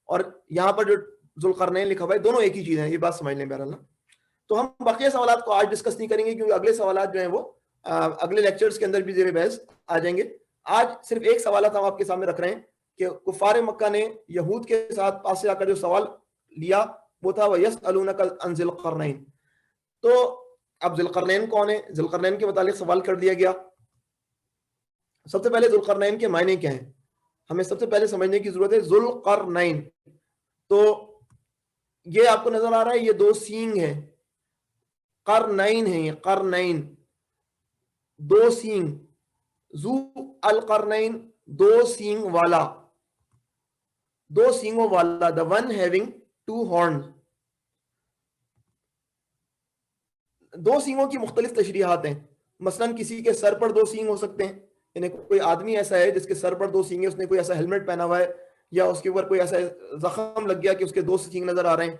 Speaker 1: اور یہاں پر جو ذوالقرنین لکھا ہوا ہے, دونوں ایک ہی چیز ہیں. یہ بات سمجھ لیں بہرحال. تو ہم بقیہ سوالات کو آج ڈسکس نہیں کریں گے کیونکہ اگلے سوالات جو ہیں وہ اگلے لیکچرز کے اندر بھی زیر بحث آ جائیں گے. آج صرف ایک سوالات ہم آپ کے سامنے رکھ رہے ہیں کہ کفار مکہ نے یہود کے ساتھ پاس سے آ کر جو سوال لیا وہ تھا وَيَسْأَلُونَكَ عَنْ ذِي الْقَرْنَيْنِ. تو اب ذی القرنین کون ہے؟ ذی القرنین کے متعلق سوال کر دیا گیا. سب سے پہلے ذی القرنین کے معنی کیا ہیں ہمیں سب سے پہلے سمجھنے کی ضرورت ہے. ذو القرنین, تو یہ آپ کو نظر آ رہا ہے, یہ 2 سینگ ہیں, قرنین ہیں, یہ قرنین 2 سینگ. ذو القرنین 2 سینگ والا, 2 سینگوں والا, the one having 2 horns. دو سینگوں کی مختلف تشریحات ہیں. مثلاً کسی کے سر پر دو سینگ ہو سکتے ہیں, یعنی کوئی آدمی ایسا ہے جس کے سر پر دو سینگ ہیں, اس نے کوئی ایسا ہیلمٹ پہنا ہوا ہے یا اس کے اوپر کوئی ایسا زخم لگ گیا کہ اس کے دو سینگ نظر آ رہے ہیں.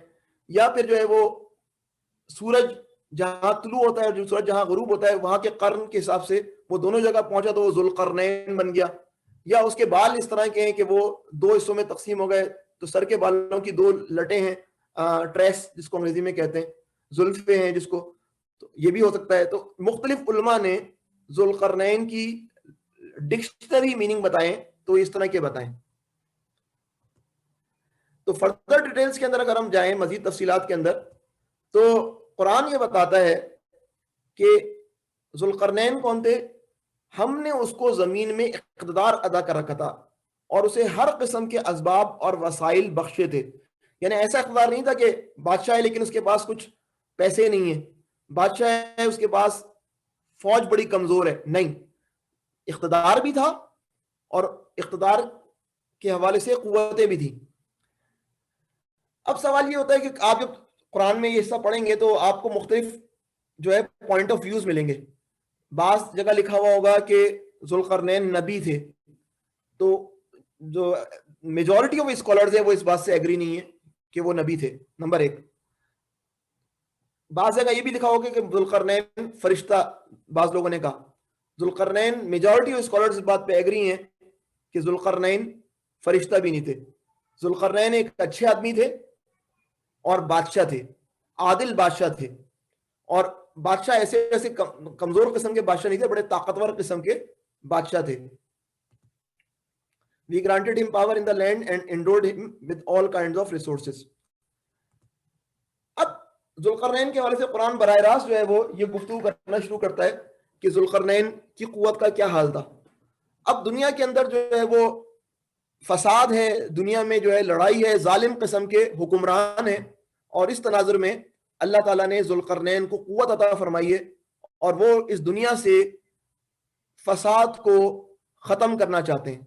Speaker 1: یا پھر جو ہے وہ سورج جہاں طلوع ہوتا ہے, جو سورج جہاں غروب ہوتا ہے, وہاں کے قرن کے حساب سے وہ دونوں جگہ پہنچا تو وہ ذوالقرنین بن گیا. یا اس کے بال اس طرح کے ہیں کہ وہ دو حصوں میں تقسیم ہو گئے, تو سر کے بالوں کی دو لٹیں ہیں, ٹریس جس کو انگریزی میں کہتے ہیں, زلفیں ہیں جس کو, تو یہ بھی ہو سکتا ہے. تو مختلف علماء نے ذوالقرنین کی ڈکشنری میننگ بتائیں تو اس طرح کے بتائیں. تو فردر ڈیٹیلز کے اندر اگر ہم جائیں, مزید تفصیلات کے اندر, تو قرآن یہ بتاتا ہے کہ ذوالقرنین کون تھے. ہم نے اس کو زمین میں اقتدار ادا کر رکھا تھا اور اسے ہر قسم کے اسباب اور وسائل بخشے تھے. یعنی ایسا اقتدار نہیں تھا کہ بادشاہ ہے لیکن اس کے پاس کچھ پیسے نہیں ہیں, بادشاہ ہے اس کے پاس فوج بڑی کمزور ہے, نہیں, اقتدار بھی تھا اور اقتدار کے حوالے سے قوتیں بھی تھیں. اب سوال یہ ہوتا ہے کہ آپ جب قرآن میں یہ حصہ پڑھیں گے تو آپ کو مختلف جو ہے پوائنٹ آف ویوز ملیں گے. بعض جگہ لکھا ہوا ہوگا کہ ذوالقرنین نبی تھے, تو جو میجورٹی آف اسکالرز ہیں وہ اس بات سے ایگری نہیں ہے کہ وہ نبی تھے, نمبر ایک. بعض جگہ یہ بھی لکھا ہوگا کہ ذوالقرنین فرشتہ, بعض لوگوں نے کہا. ذوالقرنین میجورٹی آف اسکالرز اس بات پہ ایگری ہیں کہ ذوالقرنین فرشتہ بھی نہیں تھے. ذوالقرنین ایک اچھے آدمی تھے اور بادشاہ تھے, عادل بادشاہ تھے, اور بادشاہ ایسے ایسے کمزور قسم کے بادشاہ نہیں تھے, بڑے طاقتور قسم کے بادشاہ تھے. We granted him power in the land and endowed him with all kinds of resources. اب ذوالقرنین کے حوالے سے قرآن براہ راست جو ہے وہ یہ گفتگو کرنا شروع کرتا ہے کہ ذوالقرنین کی قوت کا کیا حال تھا. اب دنیا کے اندر جو ہے وہ فساد ہے, دنیا میں جو ہے لڑائی ہے, ظالم قسم کے حکمران ہیں, اور اس تناظر میں اللہ تعالیٰ نے ذوالقرنین کو قوت عطا فرمائی ہے اور وہ اس دنیا سے فساد کو ختم کرنا چاہتے ہیں.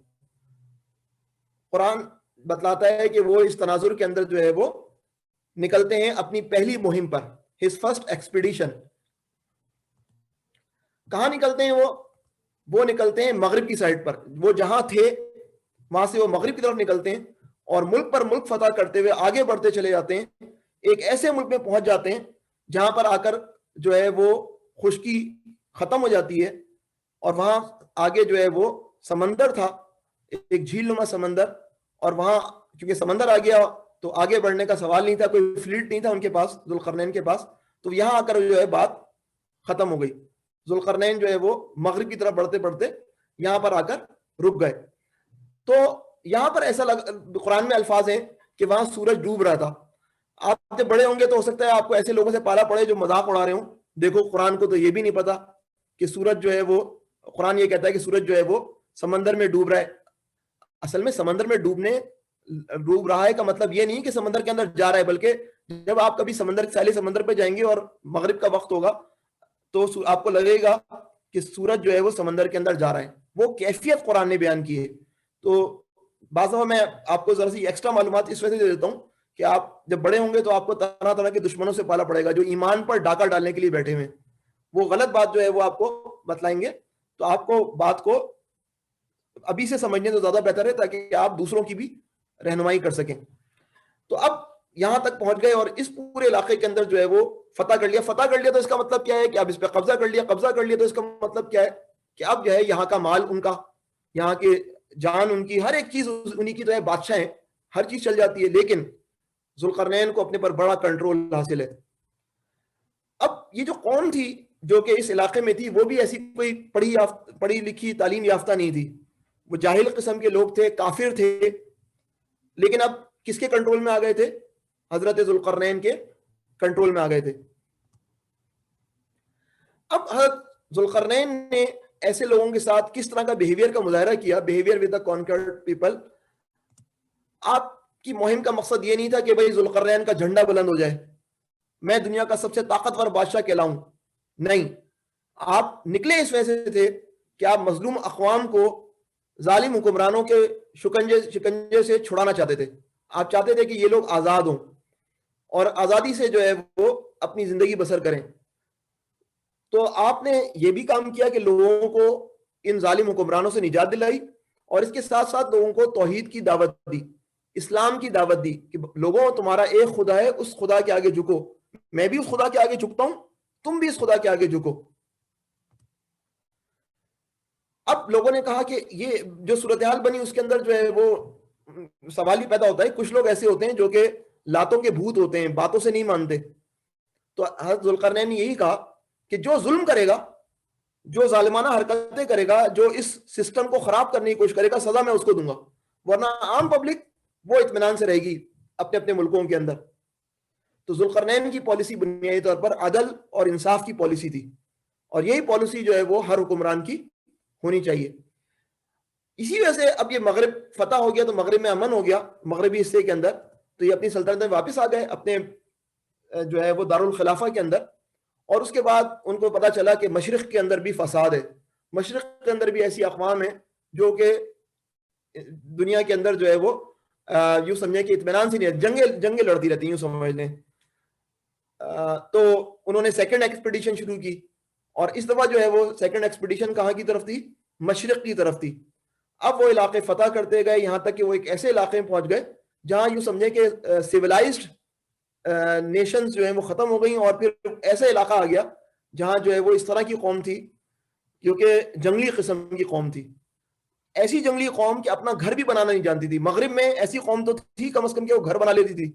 Speaker 1: قرآن بتلاتا ہے کہ وہ اس تناظر کے اندر جو ہے وہ نکلتے ہیں اپنی پہلی مہم پر, his first expedition. کہاں نکلتے ہیں وہ نکلتے ہیں مغرب کی سائڈ پر. وہ جہاں تھے وہاں سے وہ مغرب کی طرف نکلتے ہیں اور ملک پر ملک فتح کرتے ہوئے آگے بڑھتے چلے جاتے ہیں. ایک ایسے ملک میں پہنچ جاتے ہیں جہاں پر آ کر جو ہے وہ خشکی ختم ہو جاتی ہے, اور وہاں آگے جو ہے وہ سمندر تھا, ایک جھیل نما سمندر, اور وہاں کیونکہ سمندر آ گیا تو آگے بڑھنے کا سوال نہیں تھا, کوئی فلیٹ نہیں تھا ان کے پاس, ذوالقرنین کے پاس. تو یہاں آ کر جو ہے بات ختم ہو گئی. ذوالقرنین جو ہے وہ مغرب کی طرف بڑھتے بڑھتے یہاں پر آ کر رک گئے. تو یہاں پر ایسا قرآن میں الفاظ ہیں کہ وہاں سورج ڈوب رہا تھا. آپ جب بڑے ہوں گے تو ہو سکتا ہے آپ کو ایسے لوگوں سے پالا پڑے جو مذاق اڑا رہے ہوں, دیکھو قرآن کو تو یہ بھی نہیں پتا کہ سورج جو ہے وہ, قرآن یہ کہتا ہے کہ سورج جو ہے وہ سمندر میں ڈوب رہا ہے. اصل میں سمندر میں ڈوب رہا ہے کا مطلب یہ نہیں کہ سمندر کے اندر جا رہا ہے, بلکہ جب آپ کبھی سیلے سمندر پہ جائیں گے اور مغرب کا وقت ہوگا تو آپ کو لگے گا کہ سورج جو ہے وہ سمندر کے اندر جا رہا ہے. وہ کیفیت قرآن نے بیان کی ہے. تو بعض دفعہ میں آپ کو ذرا سی ایکسٹرا معلومات اس وجہ سے دے دیتا ہوں کہ آپ جب بڑے ہوں گے تو آپ کو طرح طرح کے دشمنوں سے پالا پڑے گا جو ایمان پر ڈاکہ ڈالنے کے لیے بیٹھے ہوئے, وہ غلط بات جو ہے وہ آپ کو بتلائیں گے. تو آپ کو بات کو ابھی سے سمجھنے تو زیادہ بہتر ہے تاکہ آپ دوسروں کی بھی رہنمائی کر سکیں. تو اب یہاں تک پہنچ گئے اور اس پورے علاقے کے اندر جو ہے وہ فتح کر لیا تو اس کا مطلب کیا ہے کہ اب اس پہ قبضہ کر لیا تو اس کا مطلب کیا ہے کہ اب جو ہے یہاں کا مال ان کا, یہاں کے جان ان کی, ہر ایک چیز انہی کی, تو ہے بادشاہ ہیں, ہر چیز چل جاتی ہے. لیکن ذوالقرنین کو اپنے پر بڑا کنٹرول حاصل ہے. اب یہ جو قوم تھی جو کہ اس علاقے میں تھی وہ بھی ایسی کوئی پڑھی لکھی تعلیم یافتہ نہیں تھی, وہ جاہل قسم کے لوگ تھے, کافر تھے. لیکن اب کس کے کنٹرول میں آ گئے تھے؟ حضرت ذوالقرنین کے کنٹرول میں آ گئے تھے. اب حضرت ذوالقرنین نے ایسے لوگوں کے ساتھ کس طرح کا بیہیویئر کا مظاہرہ کیا, behaviour with the conquered people. آپ کی مہم کا مقصد یہ نہیں تھا کہ بھائی ذوالقرنین کا جھنڈا بلند ہو جائے, میں دنیا کا سب سے طاقتور بادشاہ کہلاؤں. نہیں, آپ نکلے اس وجہ سے تھے کہ آپ مظلوم اقوام کو ظالم حکمرانوں کے شکنجے سے چھڑانا چاہتے تھے. آپ چاہتے تھے کہ یہ لوگ آزاد ہوں اور آزادی سے جو ہے وہ اپنی زندگی بسر کریں. تو آپ نے یہ بھی کام کیا کہ لوگوں کو ان ظالم حکمرانوں سے نجات دلائی، اور اس کے ساتھ ساتھ لوگوں کو توحید کی دعوت دی، اسلام کی دعوت دی کہ لوگوں تمہارا ایک خدا ہے، اس خدا کے آگے جھکو، میں بھی اس خدا کے آگے جھکتا ہوں، تم بھی اس خدا کے آگے جھکو۔ اب لوگوں نے کہا کہ یہ جو صورتحال بنی اس کے اندر جو ہے وہ سوال ہی پیدا ہوتا ہے، کچھ لوگ ایسے ہوتے ہیں جو کہ لاتوں کے بھوت ہوتے ہیں، باتوں سے نہیں مانتے۔ تو حضرت ذوالقرنین نے یہی کہا کہ جو ظلم کرے گا، جو ظالمانہ حرکتیں کرے گا، جو اس سسٹم کو خراب کرنے کی کوشش کرے گا، سزا میں اس کو دوں گا، ورنہ عام پبلک وہ اطمینان سے رہے گی اپنے اپنے ملکوں کے اندر۔ تو ذوالقرنین کی پالیسی بنیادی طور پر عدل اور انصاف کی پالیسی تھی، اور یہی پالیسی جو ہے وہ ہر حکمران کی ہونی چاہیے۔ اسی وجہ سے اب یہ مغرب فتح ہو گیا تو مغرب میں امن ہو گیا، مغربی حصے کے اندر، تو یہ اپنی سلطنت میں واپس آ گئے اپنے جو ہے وہ دارالخلافہ کے اندر۔ اور اس کے بعد ان کو پتا چلا کہ مشرق کے اندر بھی فساد ہے، مشرق کے اندر بھی ایسی اقوام ہیں جو کہ دنیا کے اندر جو ہے وہ یوں سمجھیں کہ اطمینان سے نہیں، جنگیں لڑتی رہتی ہیں، یوں سمجھ لیں۔ تو انہوں نے سیکنڈ ایکسپیڈیشن شروع کی، اور اس دفعہ جو ہے وہ سیکنڈ ایکسپیڈیشن کہاں کی طرف تھی؟ مشرق کی طرف تھی۔ اب وہ علاقے فتح کرتے گئے، یہاں تک کہ وہ ایک ایسے علاقے میں پہنچ گئے جہاں یوں سمجھیں کہ سویلائزڈ نیشنز جو ہیں وہ ختم ہو گئیں، اور پھر ایسا علاقہ آ گیا جہاں جو ہے وہ اس طرح کی قوم تھی کیونکہ جنگلی قسم کی قوم تھی، ایسی جنگلی قوم کہ اپنا گھر بھی بنانا نہیں جانتی تھی۔ مغرب میں ایسی قوم تو تھی کم از کم کہ وہ گھر بنا لیتی تھی،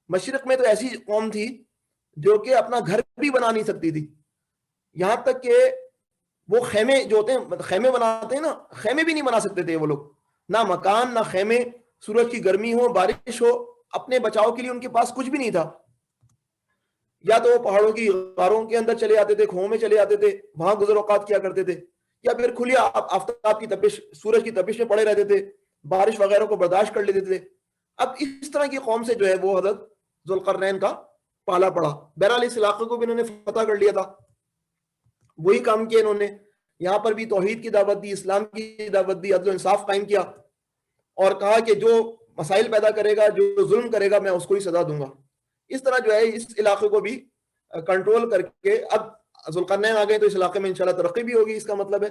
Speaker 1: مشرق میں تو ایسی قوم تھی جو کہ اپنا گھر بھی بنا نہیں سکتی تھی، یہاں تک کہ وہ خیمے جو ہوتے ہیں، خیمے بناتے ہیں نا، خیمے بھی نہیں بنا سکتے تھے وہ لوگ، نہ مکان نہ خیمے، سورج کی گرمی ہو بارش ہو، اپنے بچاؤ کے لیے ان کے پاس کچھ بھی نہیں تھا۔ یا تو وہ پہاڑوں کی غاروں کے اندر چلے آتے تھے، کھوؤں میں چلے آتے تھے، وہاں گزر اوقات کیا کرتے تھے، یا پھر کھلی آفتاب کی تپش، سورج کی تپش میں پڑے رہتے تھے، بارش وغیرہ کو برداشت کر لیتے تھے۔ اب اس طرح کی قوم سے جو ہے وہ حضرت ذوالقرنین کا پالا پڑا۔ بہرحال اس علاقے کو بھی انہوں نے فتح کر لیا تھا، وہی کام کیا انہوں نے، یہاں پر بھی توحید کی دعوت دی، اسلام کی دعوت دی، عدل و انصاف قائم کیا، اور کہا کہ جو مسائل پیدا کرے گا، جو ظلم کرے گا، میں اس کو ہی سزا دوں گا۔ اس طرح جو ہے اس علاقے کو بھی کنٹرول کر کے اب ذوالقرنین آ گئے تو اس علاقے میں انشاءاللہ ترقی بھی ہوگی، اس کا مطلب ہے۔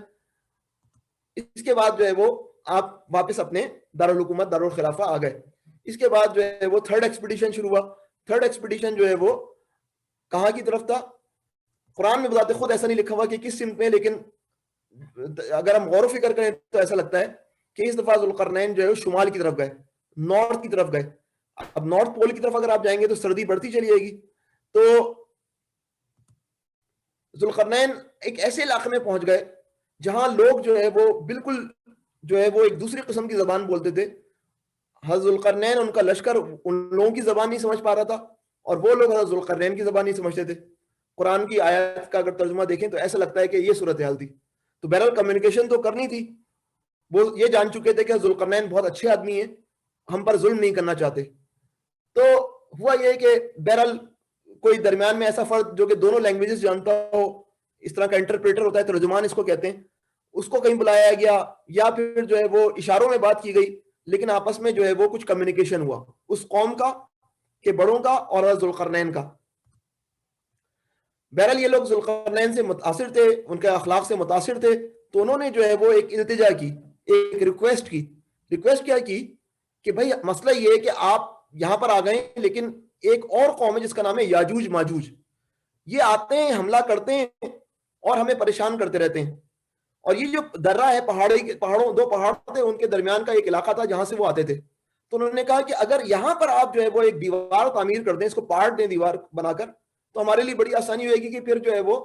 Speaker 1: اس کے بعد جو ہے وہ آپ واپس اپنے دارالحکومت دارالخلافہ آ گئے۔ اس کے بعد جو ہے وہ تھرڈ ایکسپیڈیشن شروع ہوا۔ تھرڈ ایکسپیڈیشن جو ہے وہ کہاں کی طرف تھا؟ قرآن میں بذات خود ایسا نہیں لکھا ہوا کہ کس سمت میں، لیکن اگر ہم غور و فکر کریں تو ایسا لگتا ہے کہ اس دفعہ ذوالقرنین جو ہے شمال کی طرف گئے، نارتھ کی طرف گئے۔ اب نارتھ پول کی طرف اگر آپ جائیں گے تو سردی بڑھتی چلی جائے گی، تو ذوالقرنین ایک ایسے علاقے میں پہنچ گئے جہاں لوگ جو ہے وہ بالکل جو ہے وہ ایک دوسری قسم کی زبان بولتے تھے۔ حضرت ذوالقرنین ان کا لشکر ان لوگوں کی زبان نہیں سمجھ پا رہا تھا، اور وہ لوگ حضرت ذوالقرنین کی زبان نہیں سمجھتے تھے۔ قرآن کی آیات کا اگر ترجمہ دیکھیں تو ایسا لگتا ہے کہ یہ صورتحال تھی۔ تو بہرحال کمیونیکیشن تو کرنی تھی، وہ یہ جان چکے تھے کہ ذوالقرنین بہت اچھے آدمی ہیں، ہم پر ظلم نہیں کرنا چاہتے۔ تو ہوا یہ کہ بہرحال کوئی درمیان میں ایسا فرد جو کہ دونوں لینگویجز جانتا ہو، اس طرح کا انٹرپریٹر ہوتا ہے، ترجمان اس کو کہتے ہیں، اس کو کہیں بلایا گیا، یا پھر جو ہے وہ اشاروں میں بات کی گئی، لیکن آپس میں جو ہے وہ کچھ کمیونیکیشن ہوا اس قوم کا کہ بڑوں کا اور ذوالقرنین کا۔ بہرحال یہ لوگ ذوالقرنین سے متاثر تھے، ان کے اخلاق سے متاثر تھے، تو انہوں نے جو ہے وہ ایک التجا کی، ایک ریکویسٹ کی۔ ریکویسٹ کیا کی کہ بھائی مسئلہ یہ ہے کہ آپ یہاں پر آ گئے، لیکن ایک اور قوم ہے جس کا نام ہے یاجوج ماجوج، یہ آتے ہیں، حملہ کرتے ہیں اور ہمیں پریشان کرتے رہتے ہیں۔ اور یہ جو درہ ہے، پہاڑوں دو پہاڑ تھے، ان کے درمیان کا ایک علاقہ تھا جہاں سے وہ آتے تھے۔ تو انہوں نے کہا کہ اگر یہاں پر آپ جو ہے وہ ایک دیوار تعمیر کر دیں، اس کو پاٹ دیں دیوار بنا کر، تو ہمارے لیے بڑی آسانی ہوئے گی کہ پھر جو ہے وہ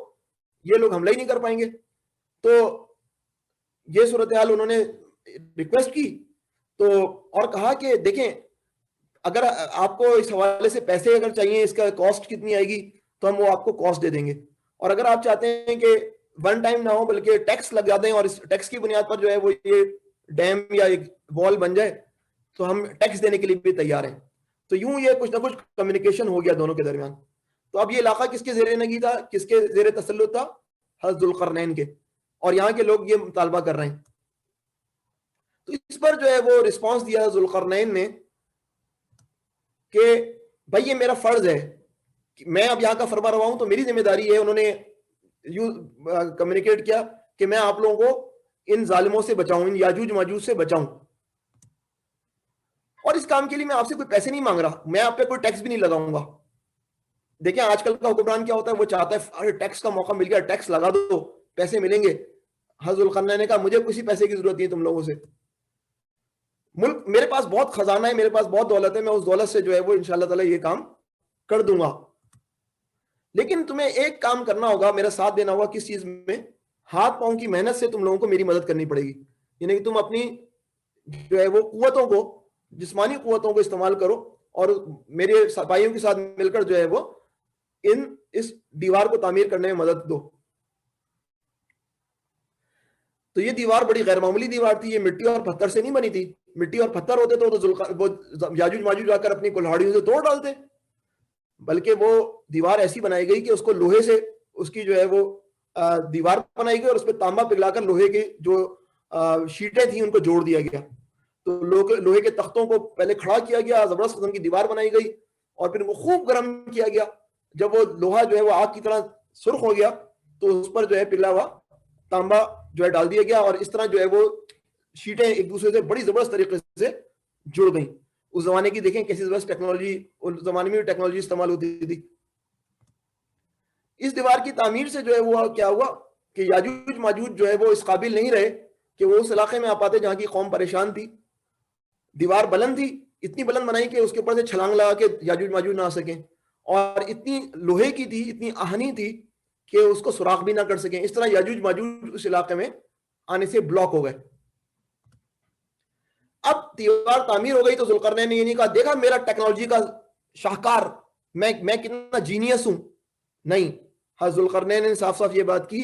Speaker 1: یہ لوگ حملہ ہی نہیں کر پائیں گے۔ تو یہ صورتحال انہوں نے ریکویسٹ کی، تو اور کہا کہ دیکھیں اگر آپ کو اس حوالے سے پیسے اگر چاہیے، اس کا کاسٹ کتنی آئے گی، تو ہم وہ آپ کو کاسٹ دے دیں گے، اور اگر آپ چاہتے ہیں کہ ون ٹائم نہ ہو بلکہ ٹیکس لگا دیں، اور اس ٹیکس کی بنیاد پر جو ہے وہ یہ ڈیم یا ایک وال بن جائے، تو ہم ٹیکس دینے کے لیے بھی تیار ہیں۔ تو یوں یہ کچھ نہ کچھ کمیونیکیشن ہو گیا دونوں کے درمیان۔ تو اب یہ علاقہ کس کے زیر نگی تھا، کس کے زیر تسلط تھا؟ حضرت ذوالقرنین کے، اور یہاں کے لوگ یہ مطالبہ کر رہے ہیں۔ تو اس پر جو ہے وہ رسپانس دیا ذوالقرنین نے کہ بھائی یہ میرا فرض ہے، میں اب یہاں کا فرما روا ہوں، تو میری ذمہ داری ہے۔ انہوں نے کمیونیکیٹ کیا کہ میں آپ لوگوں کو ان ظالموں سے بچاؤں, ان یاجوج ماجوج سے بچاؤں, اور اس کام کے لیے میں آپ سے کوئی پیسے نہیں مانگ رہا, میں آپ پہ کوئی ٹیکس بھی نہیں لگاؤں گا. دیکھیں آج کل کا حکمران کیا ہوتا ہے, وہ چاہتا ہے ٹیکس کا موقع مل گیا, ٹیکس لگا دو, پیسے ملیں گے. حضرت ذوالقرنین نے کہا مجھے کسی پیسے کی ضرورت نہیں تم لوگوں سے, ملک میرے پاس بہت خزانہ ہے, میرے پاس بہت دولت ہے, میں اس دولت سے جو ہے وہ انشاءاللہ تعالی یہ کام کر دوں گا, لیکن تمہیں ایک کام کرنا ہوگا, میرا ساتھ دینا ہوگا. کس چیز میں؟ ہاتھ پاؤں کی محنت سے تم لوگوں کو میری مدد کرنی پڑے گی. یعنی کہ تم اپنی جو ہے وہ قوتوں کو, جسمانی قوتوں کو استعمال کرو اور میرے سپاہیوں کے ساتھ مل کر جو ہے وہ اس دیوار کو تعمیر کرنے میں مدد دو. تو یہ دیوار بڑی غیر معمولی دیوار تھی, یہ مٹی اور پتھر سے نہیں بنی تھی. مٹی اور پتھر ہوتے تو یاجوج ماجوج آ کر اپنی کلہاڑیوں سے توڑ ڈالتے, بلکہ وہ دیوار ایسی بنائی گئی کہ اس کو لوہے سے اس کی جو ہے وہ دیوار بنائی گئی اور اس پہ تانبا پگھلا کر لوہے کے جو شیٹیں تھیں ان کو جوڑ دیا گیا. تو لوہے کے تختوں کو پہلے کھڑا کیا گیا, زبردست قسم کی دیوار بنائی گئی, اور پھر وہ خوب گرم کیا گیا. جب وہ لوہا جو ہے وہ آگ کی طرح سرخ ہو گیا تو اس پر جو ہے پگھلا ہوا تانبا جو ہے ڈال دیا گیا, اور اس طرح جو ہے وہ شیٹیں ایک دوسرے سے بڑی زبردست طریقے سے جڑ گئیں. اس زمانے کی دیکھیں کیسی زبردست ٹیکنالوجی, اس زمانے میں بھی ٹیکنالوجی استعمال ہوتی تھی. اس دیوار کی تعمیر سے جو ہے وہ کیا ہوا کہ یاجوج ماجوج جو ہے وہ اس قابل نہیں رہے کہ وہ اس علاقے میں آ پاتے جہاں کی قوم پریشان تھی. دیوار بلند تھی, اتنی بلند بنائی کہ اس کے اوپر سے چھلانگ لگا کے یاجوج ماجوج نہ آ سکیں, اور اتنی لوہے کی تھی, اتنی آہنی تھی کہ اس کو سوراخ بھی نہ کر سکیں. اس طرح یاجوج ماجوج اس علاقے میں آنے سے بلاک ہو گئے. اب دیوار تعمیر ہو گئی تو ذوالقرنین نے یہ نہیں کہا دیکھا میرا ٹیکنالوجی کا شاہکار, میں کتنا جینیس ہوں. نہیں, حضرت ذوالقرنین نے صاف صاف یہ بات کی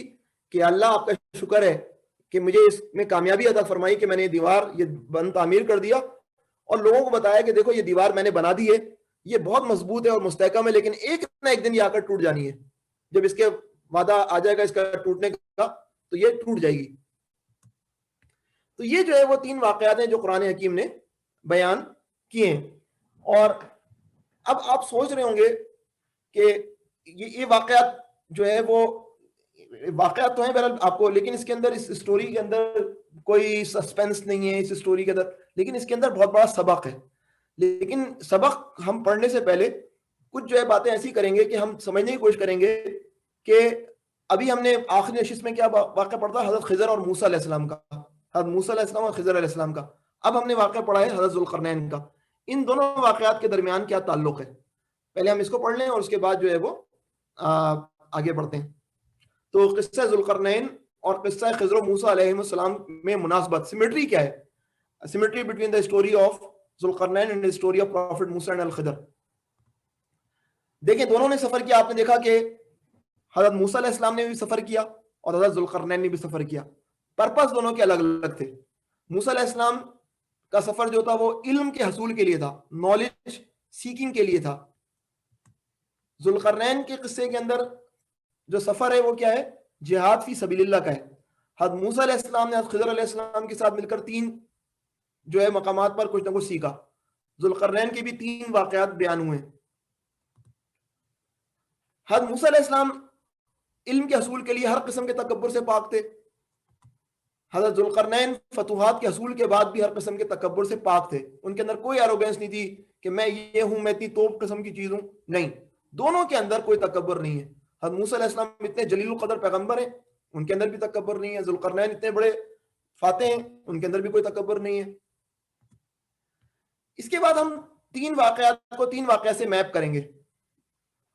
Speaker 1: کہ اللہ آپ کا شکر ہے کہ مجھے اس میں کامیابی عطا فرمائی کہ میں نے یہ دیوار یہ بند تعمیر کر دیا, اور لوگوں کو بتایا کہ دیکھو یہ دیوار میں نے بنا دی ہے, یہ بہت مضبوط ہے اور مستحکم ہے, لیکن ایک نہ ایک دن یہ آ کر ٹوٹ جانی ہے. جب اس کے وعدہ آ جائے گا اس کا ٹوٹنے کا تو یہ ٹوٹ جائے گی. تو یہ جو ہے وہ 3 واقعات ہیں جو قرآن حکیم نے بیان کیے ہیں. اور اب آپ سوچ رہے ہوں گے کہ یہ واقعات جو ہے وہ واقعات تو ہیں بہرحال آپ کو, لیکن اس کے اندر اس اسٹوری کے اندر کوئی سسپینس نہیں ہے اس اسٹوری کے اندر, لیکن اس کے اندر بہت بڑا سبق ہے. لیکن سبق ہم پڑھنے سے پہلے کچھ جو ہے باتیں ایسی کریں گے کہ ہم سمجھنے کی کوشش کریں گے کہ ابھی ہم نے آخری نشست میں کیا واقعہ پڑھا تھا, حضرت خضر اور موسیٰ علیہ السلام کا, حضرت موسیٰ علیہ السلام اور خضر علیہ السلام کا. اب ہم نے واقعہ پڑھا ہے حضرت ذوالقرنین کا. ان دونوں واقعات کے درمیان کیا تعلق ہے, پہلے ہم اس کو پڑھ لیں اور اس کے بعد جو ہے وہ آگے بڑھتے ہیں. تو قصہ ذوالقرنین اور قصہ خضر و موسیٰ علیہ السلام میں مناسبت, سیمیٹری کیا ہے, symmetry between the story of Zulqarnain and story of prophet Musa and Al-Khidr. دیکھیں دونوں نے سفر کیا, آپ نے دیکھا کہ حضرت موسیٰ علیہ السلام نے بھی سفر کیا اور حضرت ذوالقرنین نے بھی سفر کیا. پرپس دونوں کے الگ الگ تھے. موسیٰ علیہ السلام کا سفر جو تھا وہ علم کے حصول کے لیے تھا, نالج سیکنگ کے لیے تھا. ذوالقرنین کے قصے کے اندر جو سفر ہے وہ کیا ہے, جہاد فی سبیل اللہ کا ہے. حضرت موسیٰ علیہ السلام نے حضرت خضر علیہ السلام کے ساتھ مل کر 3 جو ہے مقامات پر کچھ نہ کچھ سیکھا. ذوالقرنین کے بھی 3 واقعات بیان ہوئے. حضرت موسیٰ علیہ السلام علم کے حصول کے لیے ہر قسم کے تکبر سے پاک تھے. حضرت ذوالقرنین فتوحات کے حصول کے بعد بھی ہر قسم کے تکبر سے پاک تھے. ان کے اندر کوئی ایروگینس نہیں تھی کہ میں یہ ہوں, میں اتنی توپ قسم کی چیز ہوں, نہیں, دونوں کے اندر کوئی تکبر نہیں ہے. حضرت موسیٰ علیہ السلام اتنے جلیل القدر پیغمبر ہیں, ان کے اندر بھی تکبر نہیں ہے. ذوالقرنین اتنے بڑے فاتح ہیں, ان کے اندر بھی کوئی تکبر نہیں ہے. اس کے بعد ہم 3 واقعات کو 3 واقعات سے میپ کریں گے.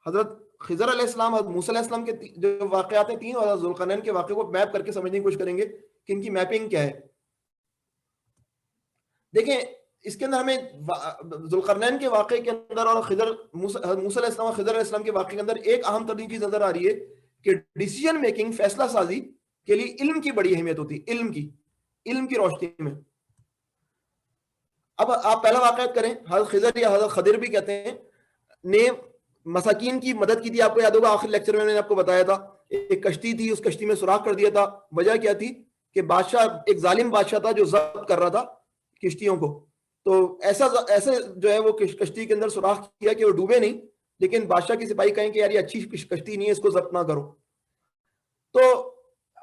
Speaker 1: حضرت خضر علیہ السلام اور موسیٰ علیہ السلام کے جو واقعات ہیں 3, اور حضرت ذوالقرنین کے واقعے کو میپ کر کے سمجھنے کی کوشش کریں گے کہ ان کی میپنگ کیا ہے. دیکھیں اس کے اندر ہمیں ذوالقرنین کے واقعے کے اندر اور موسیٰ علیہ السلام اور خضر علیہ السلام کے واقعے کے اندر ایک اہم ترین چیز نظر آ رہی ہے کہ ڈیسیژن میکنگ, فیصلہ سازی کے لیے علم کی بڑی اہمیت ہوتی ہے. علم کی روشنی میں. اب آپ پہلا واقعہ کریں, حضرت خضر یا حضرت خضر بھی کہتے ہیں, نے مساکین کی مدد کی تھی. آپ کو یاد ہوگا آخری لیکچر میں نے آپ کو بتایا تھا, ایک کشتی تھی, اس کشتی میں سوراخ کر دیا تھا. وجہ کیا تھی کہ بادشاہ, ایک ظالم بادشاہ تھا جو ضبط کر رہا تھا کشتیوں کو. تو ایسے جو ہے وہ کشتی کے اندر سوراخ کیا کہ وہ ڈوبے نہیں, لیکن بادشاہ کے سپاہی کہیں کہ یار یہ اچھی کشتی نہیں ہے, اس کو ضبط نہ کرو.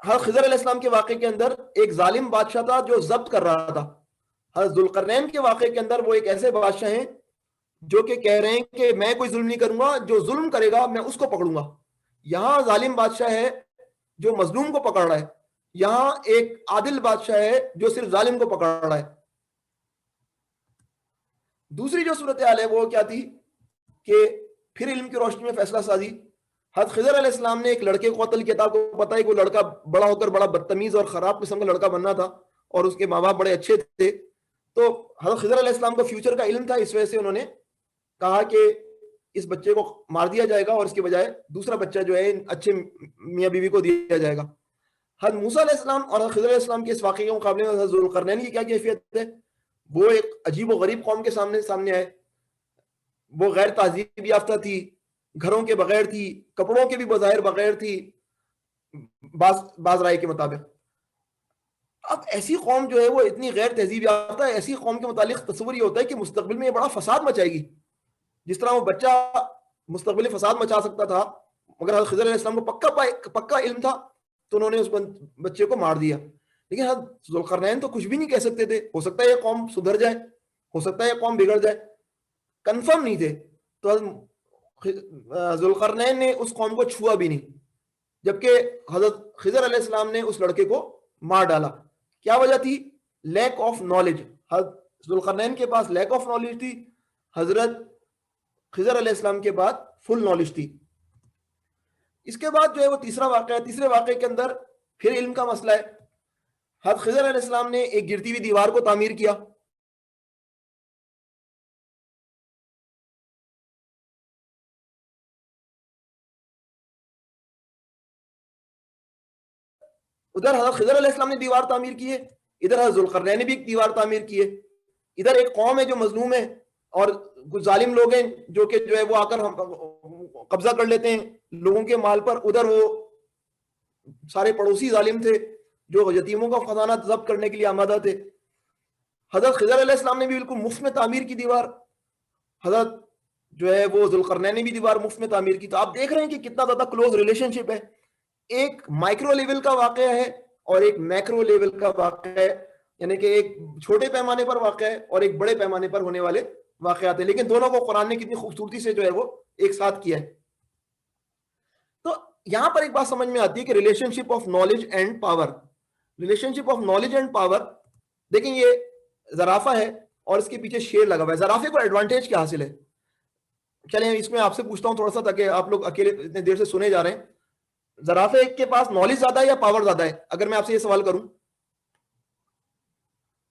Speaker 1: حضرت خضر علیہ السلام کے واقعے کے اندر ایک ظالم بادشاہ تھا جو ضبط کر رہا تھا. حضرت ذوالقرنین کے واقعے کے اندر وہ ایک ایسے بادشاہ ہیں جو کہ کہہ رہے ہیں کہ میں کوئی ظلم نہیں کروں گا, جو ظلم کرے گا میں اس کو پکڑوں گا. یہاں ظالم بادشاہ ہے جو مظلوم کو پکڑ رہا ہے, یہاں ایک عادل بادشاہ ہے جو صرف ظالم کو پکڑ رہا ہے. دوسری جو صورتحال ہے وہ کیا تھی کہ پھر علم کی روشنی میں فیصلہ سازی. حضرت خضر علیہ السلام نے ایک لڑکے کو قتل کیا تھا. کو پتا ہے کہ وہ لڑکا بڑا ہو کر بڑا بدتمیز اور خراب قسم کا لڑکا بننا تھا اور اس کے ماں باپ بڑے اچھے تھے. تو حضرت خضر علیہ السلام کو فیوچر کا علم تھا, اس وجہ سے انہوں نے کہا کہ اس بچے کو مار دیا جائے گا اور اس کے بجائے دوسرا بچہ جو ہے اچھے میاں بیوی کو دیا جائے گا. حضرت موسیٰ علیہ السلام اور حضرت خضر علیہ السلام کے اس واقعے کے مقابلے میں حضرت ذوالقرنین کی کیا کیفیت ہے؟ وہ ایک عجیب و غریب قوم کے سامنے آئے. وہ غیر تہذیب یافتہ تھی, گھروں کے بغیر تھی, کپڑوں کے بھی بظاہر بغیر تھی بعض رائے کے مطابق. اب ایسی قوم جو ہے وہ اتنی غیر تہذیب یافتہ ہے, ایسی قوم کے متعلق تصور یہ ہوتا ہے کہ مستقبل میں یہ بڑا فساد مچائے گی. جس طرح وہ بچہ مستقبل فساد مچا سکتا تھا, مگر حضرت خضر علیہ السلام کو پکا علم تھا تو انہوں نے اس بچے کو مار دیا. لیکن حضرت ذوالقرنین تو کچھ بھی نہیں کہہ سکتے تھے. ہو سکتا ہے یہ قوم سدھر جائے, ہو سکتا ہے یہ قوم بگڑ جائے, کنفرم نہیں تھے. تو حضرت ذوالقرنین نے اس قوم کو چھوا بھی نہیں, جبکہ حضرت خضر علیہ السلام نے اس لڑکے کو مار ڈالا. کیا وجہ تھی؟ Lack of knowledge. حضرت ذوالقرنین کے پاس لیک آف نالج تھی, حضرت خضر علیہ السلام کے بعد فل نالج تھی. اس کے بعد جو ہے وہ تیسرا واقعہ ہے. تیسرے واقعے کے اندر پھر علم کا مسئلہ ہے. حضرت خضر علیہ السلام نے ایک گرتی ہوئی دیوار کو تعمیر کیا. ادھر حضرت خضر علیہ السلام نے دیوار تعمیر کی ہے, ادھر حضرت ذوالقرنین نے بھی ایک دیوار تعمیر کی ہے. ادھر ایک قوم ہے جو مظلوم ہے اور کچھ ظالم لوگ ہیں جو کہ جو ہے وہ آ کر قبضہ کر لیتے ہیں لوگوں کے مال پر. ادھر وہ سارے پڑوسی ظالم تھے جو یتیموں کا خزانہ ضبط کرنے کے لیے آمادہ تھے. حضرت خضر علیہ السلام نے بھی بالکل مفت میں تعمیر کی دیوار, حضرت جو ہے وہ ذوالقرنین نے بھی دیوار مفت میں تعمیر کی. تو آپ دیکھ رہے ہیں کہ کتنا زیادہ کلوز ریلیشن شپ ہے. ایک مائکرو لیول کا واقعہ ہے اور ایک میکرو لیول کا واقعہ ہے, یعنی کہ ایک چھوٹے پیمانے پر واقعہ ہے اور ایک بڑے پیمانے پر ہونے والے واقعات ہیں, لیکن دونوں کو قرآن نے کتنی خوبصورتی سے جو ہے وہ ایک ساتھ کیا ہے. تو یہاں پر ایک بات سمجھ میں آتی ہے کہ relation ship of knowledge and power. Relation ship of knowledge and power, دیکھیں یہ زرافہ ہے اور اس کے پیچھے شیر لگا ہوا ہے. زرافے کو ایڈوانٹیج کیا حاصل ہے؟ چلیں اس میں آپ سے پوچھتا ہوں تھوڑا سا, تاکہ آپ لوگ اکیلے اتنے دیر سے سنے جا رہے ہیں. زرافے کے پاس نالج زیادہ ہے یا پاور زیادہ ہے؟ اگر میں آپ سے یہ سوال کروں,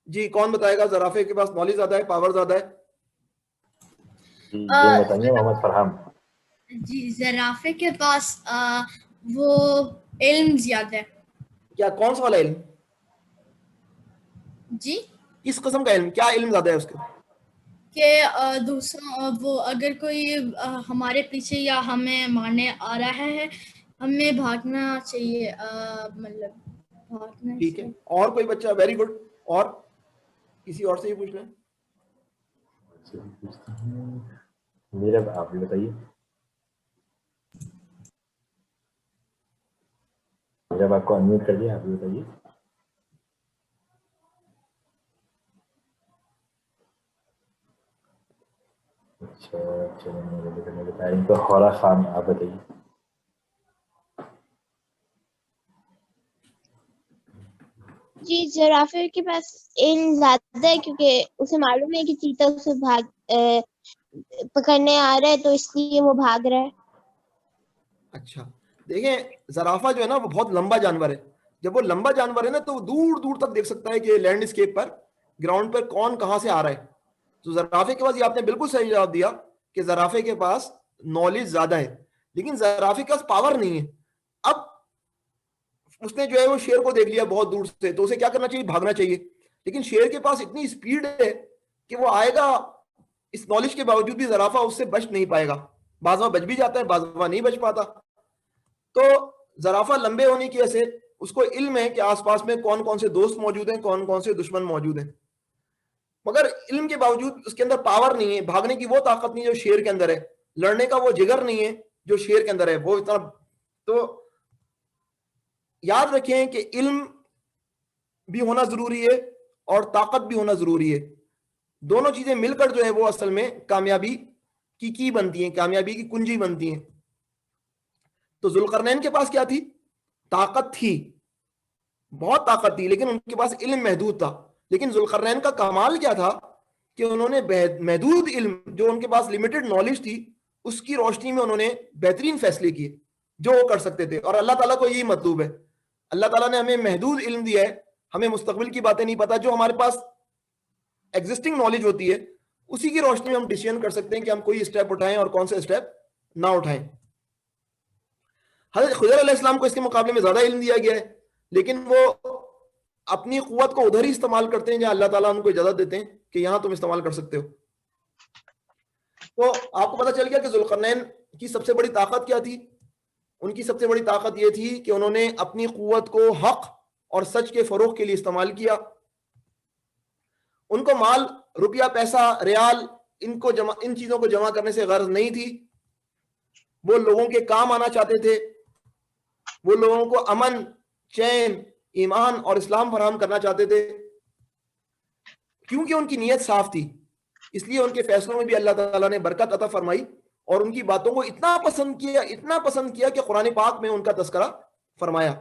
Speaker 1: جی کون بتائے گا زرافے کے پاس نالج زیادہ ہے پاور زیادہ ہے؟
Speaker 2: یہ بتائیے محمد فرحان.
Speaker 5: جی زرافے کے پاس وہ علم زیادہ ہے.
Speaker 1: کیا کون سا والا علم؟
Speaker 5: جی
Speaker 1: کس قسم کا علم, کیا علم زیادہ ہے اس کے؟
Speaker 5: کہ دوسرا وہ اگر کوئی ہمارے پیچھے یا ہمیں مارنے آ رہا ہے ہمیں بھاگنا چاہیے, مطلب بھاگنا.
Speaker 1: ٹھیک ہے, اور کوئی بچہ؟ Very good. اور کسی اور سے ہی پوچھ لیں.
Speaker 2: میرا آپ بھی بتائیے. جب آپ کو انمیوٹ کر دیا آپ بھی بتائیے. اچھا چلیں میں بتایا ان کو. خورا خان آپ بتائیے.
Speaker 3: جی زرافے کے پاس علم زیادہ ہے کیونکہ اسے معلوم ہے کہ چیتا اسے پکڑنے آ رہا ہے تو اس لیے وہ بھاگ رہا ہے.
Speaker 1: اچھا دیکھیں زرافہ جو ہے نا وہ بہت لمبا جانور ہے. جب وہ لمبا جانور ہے نا تو وہ دور دور تک دیکھ سکتا ہے کہ لینڈ اسکیپ پر, گراؤنڈ پر کون کہاں سے آ رہا ہے. تو زرافے کے پاس, یہ آپ نے بالکل صحیح جواب دیا کہ زرافے کے پاس نالج زیادہ ہے, لیکن زرافے کے پاس پاور نہیں ہے. اب اس نے جو ہے وہ شیر کو دیکھ لیا بہت دور سے, تو اسے کیا کرنا چاہیے؟ بھاگنا چاہیے. لیکن شیر کے پاس اتنی اسپیڈ ہے کہ وہ آئے گا, اس نالج کے باوجود بھی زرافہ اس سے بچ نہیں پائے گا. بعض دفعہ بچ بھی جاتا ہے, بعض دفعہ نہیں بچ پاتا. تو زرافہ لمبے ہونے کی وجہ سے اس کو علم ہے کہ آس پاس میں کون کون سے دوست موجود ہیں, کون کون سے دشمن موجود ہیں, مگر علم کے باوجود اس کے اندر پاور نہیں ہے. بھاگنے کی وہ طاقت نہیں جو شیر کے اندر ہے, لڑنے کا وہ جگر نہیں ہے جو شیر کے اندر ہے. وہ اتنا تو یاد رکھیں کہ علم بھی ہونا ضروری ہے اور طاقت بھی ہونا ضروری ہے. دونوں چیزیں مل کر جو ہے وہ اصل میں کامیابی کی بنتی ہیں, کامیابی کی کنجی بنتی ہیں. تو ذوالقرنین کے پاس کیا تھی؟ طاقت تھی, بہت طاقت تھی, لیکن ان کے پاس علم محدود تھا. لیکن ذوالقرنین کا کمال کیا تھا کہ انہوں نے محدود علم, جو ان کے پاس لمیٹڈ نالج تھی, اس کی روشنی میں انہوں نے بہترین فیصلے کیے جو وہ کر سکتے تھے. اور اللہ تعالیٰ کو یہی مطلوب ہے. اللہ تعالیٰ نے ہمیں محدود علم دیا ہے, ہمیں مستقبل کی باتیں نہیں پتا. جو ہمارے پاس ایگزسٹنگ نالج ہوتی ہے اسی کی روشنی میں ہم ڈیسیژن کر سکتے ہیں کہ ہم کوئی اسٹیپ اٹھائیں اور کون سے اسٹیپ نہ اٹھائیں. حضرت خضر علیہ السلام کو اس کے مقابلے میں زیادہ علم دیا گیا ہے, لیکن وہ اپنی قوت کو ادھر ہی استعمال کرتے ہیں جہاں اللہ تعالیٰ ان کو اجازت دیتے ہیں کہ یہاں تم استعمال کر سکتے ہو. تو آپ کو پتہ چل گیا کہ ذوالقرنین کی سب سے بڑی طاقت کیا تھی. ان کی سب سے بڑی طاقت یہ تھی کہ انہوں نے اپنی قوت کو حق اور سچ کے فروغ کے لیے استعمال کیا. ان کو مال, روپیہ, پیسہ, ریال, ان چیزوں کو جمع کرنے سے غرض نہیں تھی. وہ لوگوں کے کام آنا چاہتے تھے, وہ لوگوں کو امن, چین, ایمان اور اسلام فراہم کرنا چاہتے تھے. کیونکہ ان کی نیت صاف تھی, اس لیے ان کے فیصلوں میں بھی اللہ تعالیٰ نے برکت عطا فرمائی اور ان کی باتوں کو اتنا پسند کیا کہ قرآن پاک میں ان کا تذکرہ فرمایا.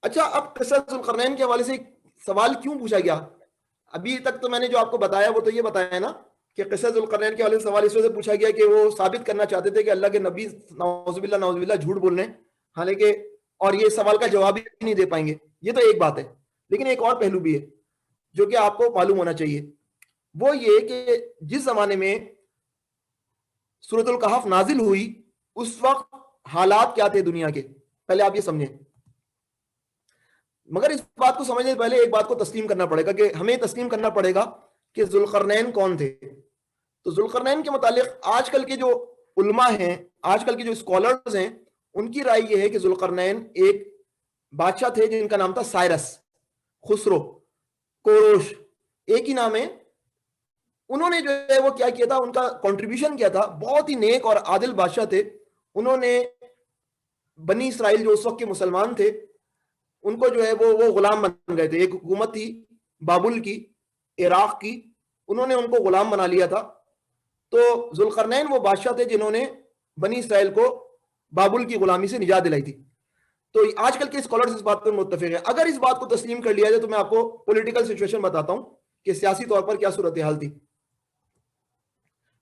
Speaker 1: اچھا, اب قصہ ذوالقرنین کے حوالے سے ایک سوال کیوں پوچھا گیا؟ ابھی تک تو میں نے جو آپ کو بتایا وہ تو یہ بتایا نا کہ قصہ ذوالقرنین کے حوالے سے سوال اس وجہ سے پوچھا گیا کہ وہ ثابت کرنا چاہتے تھے کہ اللہ کے نبی نعوذ باللہ جھوٹ بول رہے ہیں, حالانکہ اور یہ سوال کا جواب ہی نہیں دے پائیں گے. یہ تو ایک بات ہے, لیکن ایک اور پہلو بھی ہے جو کہ آپ کو معلوم ہونا چاہیے. وہ یہ کہ جس زمانے میں سورۃ الکہف نازل ہوئی اس وقت حالات کیا تھے دنیا کے, پہلے آپ یہ سمجھیں. مگر اس بات کو سمجھنے سے پہلے ایک بات کو تسلیم کرنا پڑے گا کہ ہمیں تسلیم کرنا پڑے گا کہ ذوالقرنین کون تھے. تو ذوالقرنین کے متعلق آج کل کے جو علماء ہیں, آج کل کے جو اسکالرز ہیں, ان کی رائے یہ ہے کہ ذوالقرنین ایک بادشاہ تھے جن کا نام تھا سائرس, خسرو, کوروش, ایک ہی نام ہے. انہوں نے جو ہے وہ کیا کیا تھا, ان کا کنٹریبیوشن کیا تھا, بہت ہی نیک اور عادل بادشاہ تھے. انہوں نے بنی اسرائیل جو اس وقت کے مسلمان تھے ان کو جو ہے وہ غلام بن گئے تھے. ایک حکومت تھی بابل کی, عراق کی, انہوں نے ان کو غلام بنا لیا تھا. تو ذوالقرنین وہ بادشاہ تھے جنہوں نے بنی اسرائیل کو بابل کی غلامی سے نجات دلائی تھی. تو آج کل کے اسکالرز اس بات پر متفق ہیں. اگر اس بات کو تسلیم کر لیا جائے تو میں آپ کو پولیٹیکل سچویشن بتاتا ہوں کہ سیاسی طور پر کیا صورتحال تھی.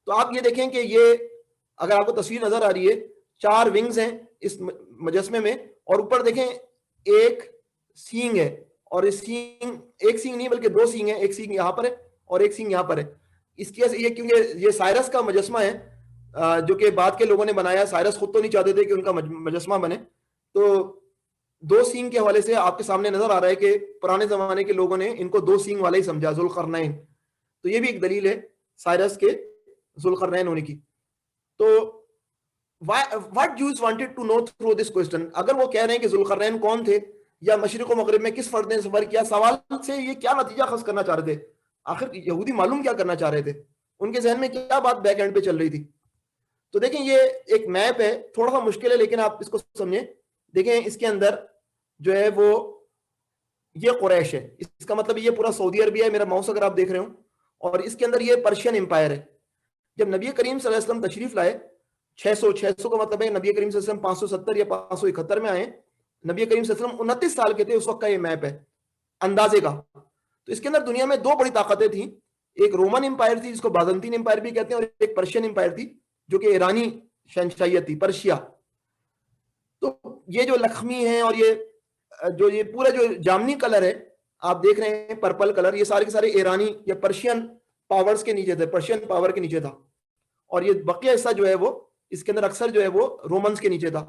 Speaker 1: تو آپ یہ دیکھیں کہ یہ اگر آپ کو تصویر نظر آ رہی ہے, 4 ونگز ہیں اس مجسمے میں, اور اوپر دیکھیں ایک سینگ ہے, اور اس سینگ ایک سینگ نہیں بلکہ 2 سینگ ہیں, ایک سینگ یہاں پر ہے اور ایک سینگ یہاں پر ہے. اس کی یہ کیونکہ یہ سائرس کا مجسمہ ہے جو کہ بعد کے لوگوں نے بنایا. سائرس خود تو نہیں چاہتے تھے کہ ان کا مجسمہ بنے, تو 2 سینگ کے حوالے سے آپ کے سامنے نظر آ رہا ہے کہ پرانے زمانے کے لوگوں نے ان کو 2 سینگ والا ہی سمجھا, ذوالقرنین. تو یہ بھی ایک دلیل ہے سائرس کے ذوالقرنین ہونے کی. تو what Jews wanted to know through this question, اگر وہ کہہ رہے ہیں کہ ذوالقرنین کون تھے یا مشرق و مغرب میں کس فرد نے سفر کیا, سوال سے یہ کیا نتیجہ خاص کرنا چاہ رہے تھے؟ آخر یہودی معلوم کیا کرنا چاہ رہے تھے, ان کے ذہن میں کیا بات بیک اینڈ پہ چل رہی تھی؟ تو دیکھیں یہ ایک میپ ہے, تھوڑا سا مشکل ہے لیکن آپ اس کو سمجھیں. دیکھیں اس کے اندر جو ہے وہ یہ قریش ہے, اس کا مطلب یہ پورا سعودی عربیہ ہے, میرا ماؤس اگر آپ دیکھ رہے ہوں, اور اس کے اندر یہ پرشین امپائر ہے. جب نبی کریم صلی اللہ علیہ وسلم تشریف لائے 600 کا مطلب ہے نبی کریم صلی اللہ علیہ وسلم 570 یا 571 میں آئے. نبی کریم صلی اللہ علیہ وسلم 29 سال کے تھے اس وقت کا یہ میپ ہے اندازے کا. تو اس کے اندر دنیا میں 2 بڑی طاقتیں تھیں, ایک رومن امپائر تھی جس کو بازنطین امپائر بھی کہتے ہیں, اور ایک پرشین امپائر تھی جو کہ ایرانی شہنشاہیت تھی, پرشیا. تو یہ جو لکھمی ہیں اور یہ پورا جو جامنی کلر ہے آپ دیکھ رہے ہیں, پرپل کلر, یہ سارے کے سارے ایرانی یا پرشین پاورز کے نیچے تھے, پرشین پاور کے نیچے تھا. اور یہ بقیہ حصہ جو ہے وہ اس کے اندر اکثر جو ہے وہ رومنز کے نیچے تھا.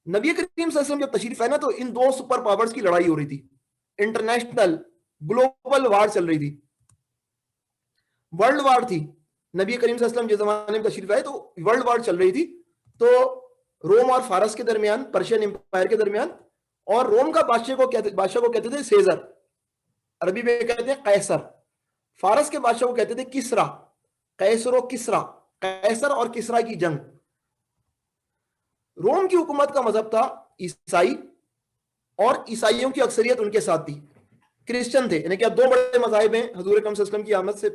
Speaker 1: نبی کریم صلی اللہ علیہ وسلم جب تشریف آئے نا تو ان 2 سپر پاورز کی لڑائی ہو رہی تھی, انٹرنیشنل گلوبل وار چل رہی تھی, ورلڈ وار تھی. نبی کریم صلی اللہ علیہ وسلم جس زمانے میں تشریف آئے تو ورلڈ وار چل رہی تھی. تو روم اور فارس کے درمیان, پرشین امپائر کے درمیان, اور روم کا بادشاہ کو کہتے تھے سیزر, عربی میں کہتے ہیں قیصر. فارس کے بادشاہ کو کہتے تھے کسرا, قیصر و کسرا, قیصر اور کسرا کی جنگ. روم کی حکومت کا مذہب تھا عیسائی اور عیسائیوں کی اکثریت ان کے ساتھ تھی. کرسچن تھے, یعنی کہ دو بڑے مذاہب ہیں حضور اکرم صلی اللہ علیہ وسلم کی آمد سے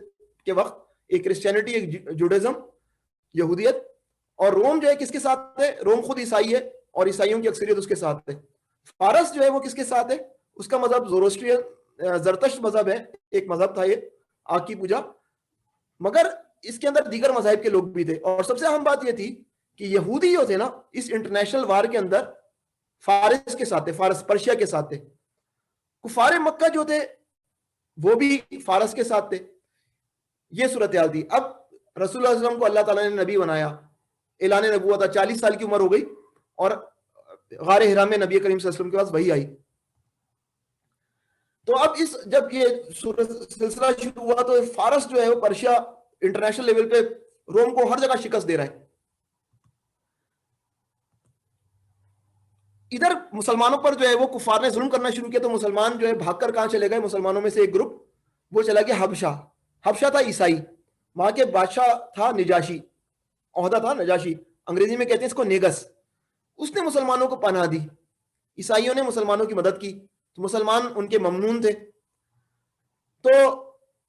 Speaker 1: کے وقت, ایک کرسچینٹی ایک جوڈازم یہودیت, اور روم جو ہے کس کے ساتھ ہے؟ روم خود عیسائی ہے اور عیسائیوں کی اکثریت اس کے ساتھ ہے. فارس جو ہے وہ کس کے ساتھ ہے؟ اس کا مذہب زوروسٹرین زرتشت مذہب ہے, ایک مذہب تھا یہ آگ کی پوجا, مگر اس کے اندر دیگر مذاہب کے لوگ بھی تھے. اور سب سے اہم بات یہ تھی کہ یہودی جو تھے نا اس انٹرنیشنل وار کے اندر فارس کے ساتھ تھے, فارس پرشیا کے ساتھ تھے. کفار مکہ جو تھے وہ بھی فارس کے ساتھ تھے. یہ صورتحال تھی. اب رسول اللہ علیہ وسلم کو اللہ تعالیٰ نے نبی بنایا, اعلان نبوت تھا, 40 سال کی عمر ہو گئی, اور غار حرا میں نبی کریم صلی اللہ علیہ وسلم کے پاس وحی آئی. تو اب جب یہ سلسلہ شروع ہوا تو فارس جو ہے وہ پرشیا انٹرنیشنل لیول پہ روم کو ہر جگہ شکست دے رہا ہے. ادھر مسلمانوں پر جو ہے وہ کفار نے ظلم کرنا شروع کیا, تو مسلمان جو ہے بھاگ کر کہاں چلے گئے؟ مسلمانوں میں سے ایک گروپ وہ چلا گیا حبشہ. حبشہ تھا عیسائی, وہاں کے بادشاہ تھا نجاشی, عہدہ تھا نجاشی, انگریزی میں کہتے ہیں اس کو نیگس. اس نے مسلمانوں کو پناہ دی, عیسائیوں نے مسلمانوں کی مدد کی, تو مسلمان ان کے ممنون تھے. تو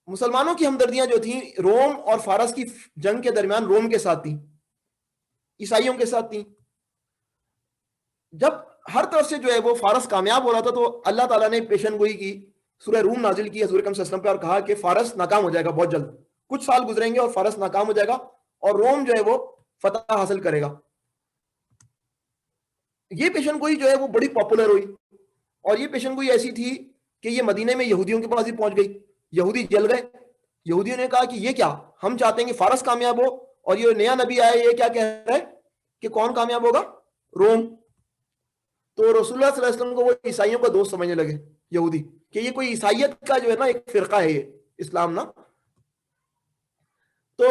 Speaker 1: مسلمانوں کی ہمدردیاں جو تھیں روم اور فارس کی جنگ کے درمیان روم کے ساتھ تھیں, عیسائیوں کے ساتھ تھیں. جب ہر طرف سے جو ہے وہ فارس کامیاب ہو رہا تھا تو اللہ تعالیٰ نے پیشن گوئی کی, سورہ روم نازل کی حضور اکرم صلی اللہ علیہ وسلم پہ, اور کہا کہ فارس ناکام ہو جائے گا بہت جلد, کچھ سال گزریں گے اور فارس ناکام ہو جائے گا اور روم جو ہے وہ فتح حاصل کرے گا. یہ پیشن گوئی جو ہے وہ بڑی پاپولر ہوئی, اور یہ پیشن گوئی ایسی تھی کہ یہ مدینے میں یہودیوں کے پاس ہی پہنچ گئی. یہودی جل گئے. یہودیوں نے کہا کہ یہ کیا, ہم چاہتے ہیں کہ فارس کامیاب ہو, اور یہ نیا نبی آیا یہ کیا کہہ رہا ہے کہ کون کامیاب ہوگا؟ روم. تو رسول اللہ صلی اللہ علیہ وسلم کو وہ عیسائیوں کا دوست سمجھنے لگے یہودی, کہ یہ کوئی عیسائیت کا جو ہے نا ایک فرقہ ہے یہ اسلام نا. تو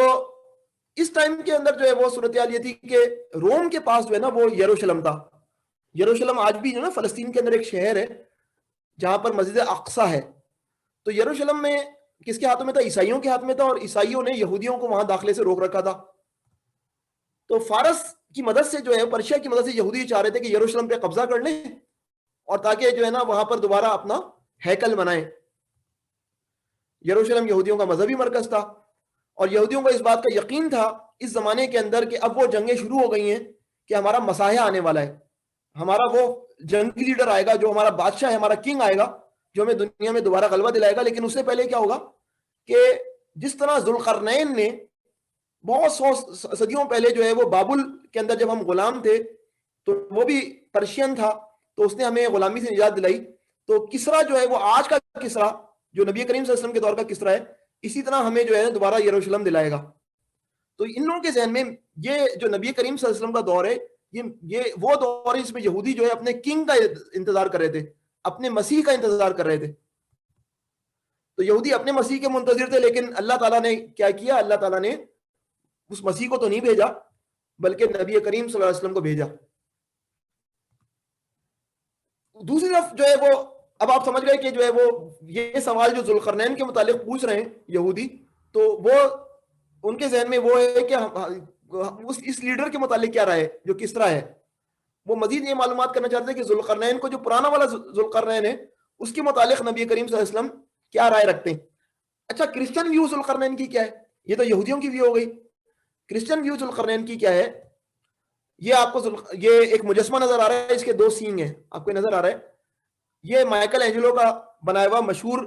Speaker 1: اس ٹائم کے اندر جو ہے وہ صورتحال یہ تھی کہ روم کے پاس جو ہے نا وہ یروشلم تھا. یروشلم آج بھی جو ہے نا فلسطین کے اندر ایک شہر ہے جہاں پر مسجد اقصی ہے. تو یروشلم میں کس کے ہاتھوں میں تھا؟ عیسائیوں کے ہاتھ میں تھا, اور عیسائیوں نے یہودیوں کو وہاں داخلے سے روک رکھا تھا. تو فارس کی مدد سے جو ہے, پرشیا کی مدد سے یہودی چاہ رہے تھے کہ یروشلم پہ قبضہ کر لیں, اور تاکہ جو ہے نا وہاں پر دوبارہ اپنا ہیکل بنائیں. یروشلم یہودیوں کا مذہبی مرکز تھا, اور یہودیوں کو اس بات کا یقین تھا اس زمانے کے اندر کہ اب وہ جنگیں شروع ہو گئی ہیں کہ ہمارا مسیح آنے والا ہے, ہمارا وہ جنگی لیڈر آئے گا, جو ہمارا بادشاہ ہے, ہمارا کنگ آئے گا, جو ہمیں دنیا میں دوبارہ غلبہ دلائے گا. لیکن اس سے پہلے کیا ہوگا کہ جس طرح ذوالقرنین نے بہت سو صدیوں پہلے جو ہے وہ بابل کے اندر جب ہم غلام تھے, تو وہ بھی پرشین تھا, تو اس نے ہمیں غلامی سے نجات دلائی. تو کسرا جو ہے وہ آج کا کسرا, جو نبی کریم صلی اللہ علیہ وسلم کے دور کا کسرا ہے, اسی طرح ہمیں جو ہے دوبارہ یروشلم دلائے گا. تو ان لوگوں کے ذہن میں یہ جو نبی کریم صلی اللہ علیہ وسلم کا دور ہے, یہ وہ دور ہے جس میں یہودی جو ہے اپنے کنگ کا انتظار کر رہے تھے, اپنے مسیح کا انتظار کر رہے تھے. تو یہودی اپنے مسیح کے منتظر تھے, لیکن اللہ تعالیٰ نے کیا کیا؟ اللہ تعالیٰ نے اس مسیح کو تو نہیں بھیجا, بلکہ نبی کریم صلی اللہ علیہ وسلم کو بھیجا. دوسری طرف جو ہے وہ, اب آپ سمجھ گئے کہ جو ہے وہ یہ سوال جو ذوالقرنین کے متعلق پوچھ رہے ہیں یہودی, تو وہ ان کے ذہن میں وہ ہے کہ اس لیڈر کے متعلق کیا رائے جو کس طرح ہے. وہ مزید یہ معلومات کرنا چاہتے ہیں کہ ذوالقرنین کو, جو پرانا والا ذوالقرنین ہے, اس کے متعلق نبی کریم صلی اللہ علیہ وسلم کیا رائے رکھتے ہیں. اچھا, کرسچن ویو ذوالقرنین کی کیا ہے؟ یہ تو یہودیوں کی ویو ہو گئی. کرسچن ویو ذوالقرنین کی کیا ہے؟ یہ آپ کو یہ ایک مجسمہ نظر آ رہا ہے, اس کے 2 سینگ ہیں, آپ کو نظر آ رہا ہے. یہ مائیکل اینجلو کا بنایا ہوا مشہور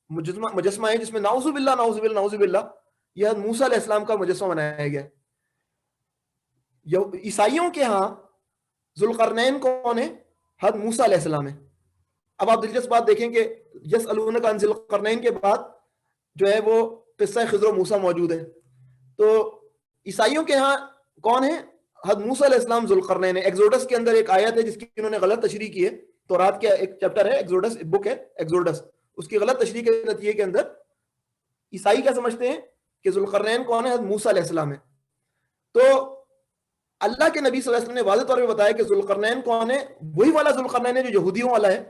Speaker 1: مجسمہ ہے, جس میں نعوذ باللہ نعوذ باللہ نعوذ باللہ یہ موسیٰ علیہ السلام کا مجسمہ بنایا گیا. عیسائیوں کے ہاں ذوالقرنین کون ہے؟ حضرت موسیٰ علیہ السلام ہے. اب آپ دلچسپ بات دیکھیں کہ یسألونک عن ذی القرنین کے بعد جو ہے وہ قصہ خضر و موسیٰ موجود ہے. تو عیسائیوں کے ہاں کون ہے؟ حضرت موسیٰ علیہ السلام ذوالقرنین ہے. ایکزوڈس کے اندر ایک آیت ہے جس کی انہوں نے غلط تشریح کی ہے. تورات کا ایک چیپٹر ہے ایکزوڈس, بک ہے ایکزوڈس, اس کی غلط تشریح کے نتیجے کے اندر عیسائی کیا سمجھتے ہیں کہ ذوالقرنین کون ہے؟ حضرت موسیٰ علیہ السلام ہے. تو اللہ کے نبی صلی اللہ علیہ وسلم نے واضح طور پہ بتایا کہ ذوالقرنین کون ہے؟ وہی والا ذوالقرنین ہے جو یہودیوں والا ہے.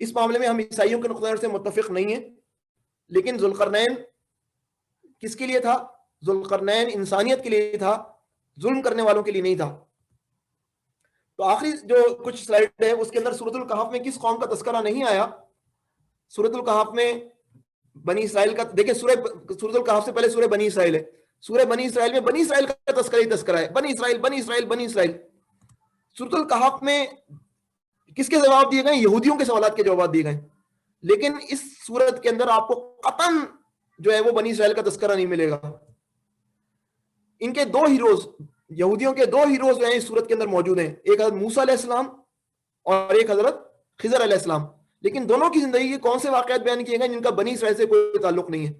Speaker 1: اس معاملے میں ہم عیسائیوں کے نقطہ نظر سے متفق نہیں ہیں, لیکن ذوالقرنین کس کے لیے تھا؟ ذوالقرنین انسانیت کے لیے تھا, ظلم کرنے والوں کے لیے نہیں تھا. تو آخری جو کچھ سلائڈ ہے اس کے اندر سورۃ الکہف میں کس قوم کا تذکرہ نہیں آیا. سورۃ الکہف میں بنی اسرائیل کا, دیکھیں سورۃ الکہف سے پہلے سورہ بنی اسرائیل ہے. سورہ بنی اسرائیل میں بنی اسرائیل کا تذکرہ ہی تذکرہ ہے, بنی اسرائیل بنی اسرائیل بنی اسرائیل. سورۃ الکہف میں کس کے جواب دیے گئے؟ یہودیوں کے سوالات کے جوابات دیے گئے. لیکن اس سورت کے اندر آپ کو قطعاً جو ہے وہ بنی اسرائیل کا تذکرہ نہیں ملے گا. ان کے دو ہیروز, یہودیوں کے دو ہیروز جو ہیں اس سورت کے اندر موجود ہیں, ایک حضرت موسیٰ علیہ السلام اور ایک حضرت خضر علیہ السلام. لیکن دونوں کی زندگی کے کون سے واقعات بیان کیے گئے جن کا بنی اسرائیل سے کوئی تعلق نہیں ہے.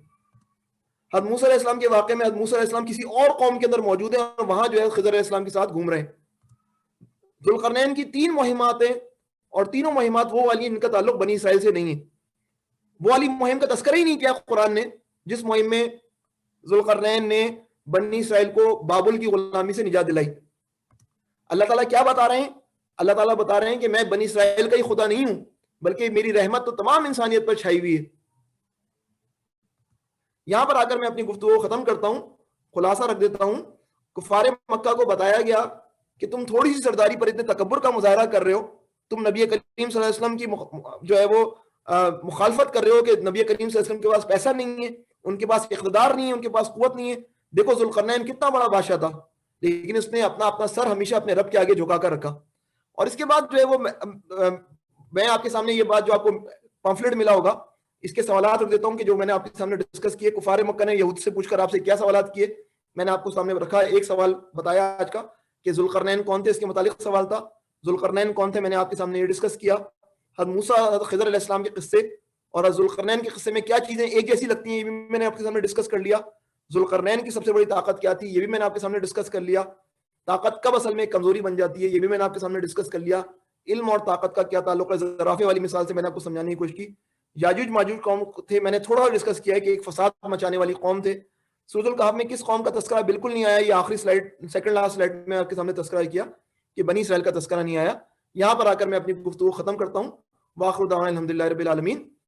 Speaker 1: حضرت موسیٰ علیہ السلام کے واقعے میں حضرت موسیٰ علیہ السلام کسی اور قوم کے اندر موجود ہیں اور وہاں جو ہے خضر علیہ السلام کے ساتھ گھوم رہے ہیں. ذوالقرنین کی 3 مہمات ہیں اور تینوں مہمات وہ والی ان کا تعلق بنی اسرائیل سے نہیں ہے. وہ والی مہم کا تذکرہ ہی نہیں کیا قرآن نے جس مہم میں ذوالقرنین نے بنی اسرائیل کو بابل کی غلامی سے نجات دلائی. اللہ تعالیٰ کیا بتا رہے ہیں؟ اللہ تعالیٰ بتا رہے ہیں کہ میں بنی اسرائیل کا ہی خدا نہیں ہوں بلکہ میری رحمت تو تمام انسانیت پر چھائی ہوئی ہے. یہاں پر آ کر میں اپنی گفتگو ختم کرتا ہوں, خلاصہ رکھ دیتا ہوں. کفار مکہ کو بتایا گیا کہ تم تھوڑی سی سرداری پر اتنے تکبر کا مظاہرہ کر رہے ہو, تم نبی کریم صلی اللہ علیہ وسلم کی جو ہے وہ مخالفت کر رہے ہو کہ نبی کریم صلی اللہ علیہ وسلم کے پاس پیسہ نہیں ہے, ان کے پاس اقتدار نہیں ہے, ان کے پاس قوت نہیں ہے. دیکھو ذوالقرنین کتنا بڑا بادشاہ تھا لیکن اس نے اپنا سر ہمیشہ اپنے رب کے آگے جھکا کر رکھا. اور اس کے بعد جو ہے وہ میں آپ کے سامنے یہ بات جو آپ کو پمفلٹ ملا ہوگا اس کے سوالات رکھ دیتا ہوں کہ جو میں نے آپ کے سامنے ڈسکس کیے. کفار مکہ نے یہود سے پوچھ کر آپ سے کیا سوالات کیے میں نے آپ کو سامنے رکھا. ایک سوال بتایا آج کا کہ ذوالقرنین کون تھے, اس کے متعلق سوال تھا. ذوالقرنین کون تھے میں نے آپ کے سامنے یہ ڈسکس کیا. حضرت موسیٰ حضرت خضر علیہ السلام کے قصے اور حضرت ذوالقرنین کے قصے میں کیا چیزیں ایک جیسی لگتی ہیں یہ بھی میں نے آپ کے سامنے ڈسکس کر لیا. ذوالقرنین کی سب سے بڑی طاقت کیا تھی یہ بھی میں نے آپ کے سامنے ڈسکس کر لیا. طاقت کب اصل میں کمزوری بن جاتی ہے یہ بھی میں نے آپ کے سامنے ڈسکس کر لیا. علم اور طاقت کا کیا تعلق ہے, زرافے والی مثال سے میں نے آپ کو سمجھانے کی کوشش کی. یاجوج ماجوج قوم تھے, میں نے تھوڑا ڈسکس کیا ہے کہ ایک فساد مچانے والی قوم تھے. سورۃ الکہف میں کس قوم کا تذکرہ بالکل نہیں آیا, یہ آخری سلائڈ سیکنڈ لاسٹ سلائڈ میں آپ کے سامنے تذکرہ کیا کہ بنی اسرائیل کا تذکرہ نہیں آیا. یہاں پر آ کر میں اپنی گفتگو ختم کرتا ہوں. وآخر دعوانا الحمدللہ رب العالمین.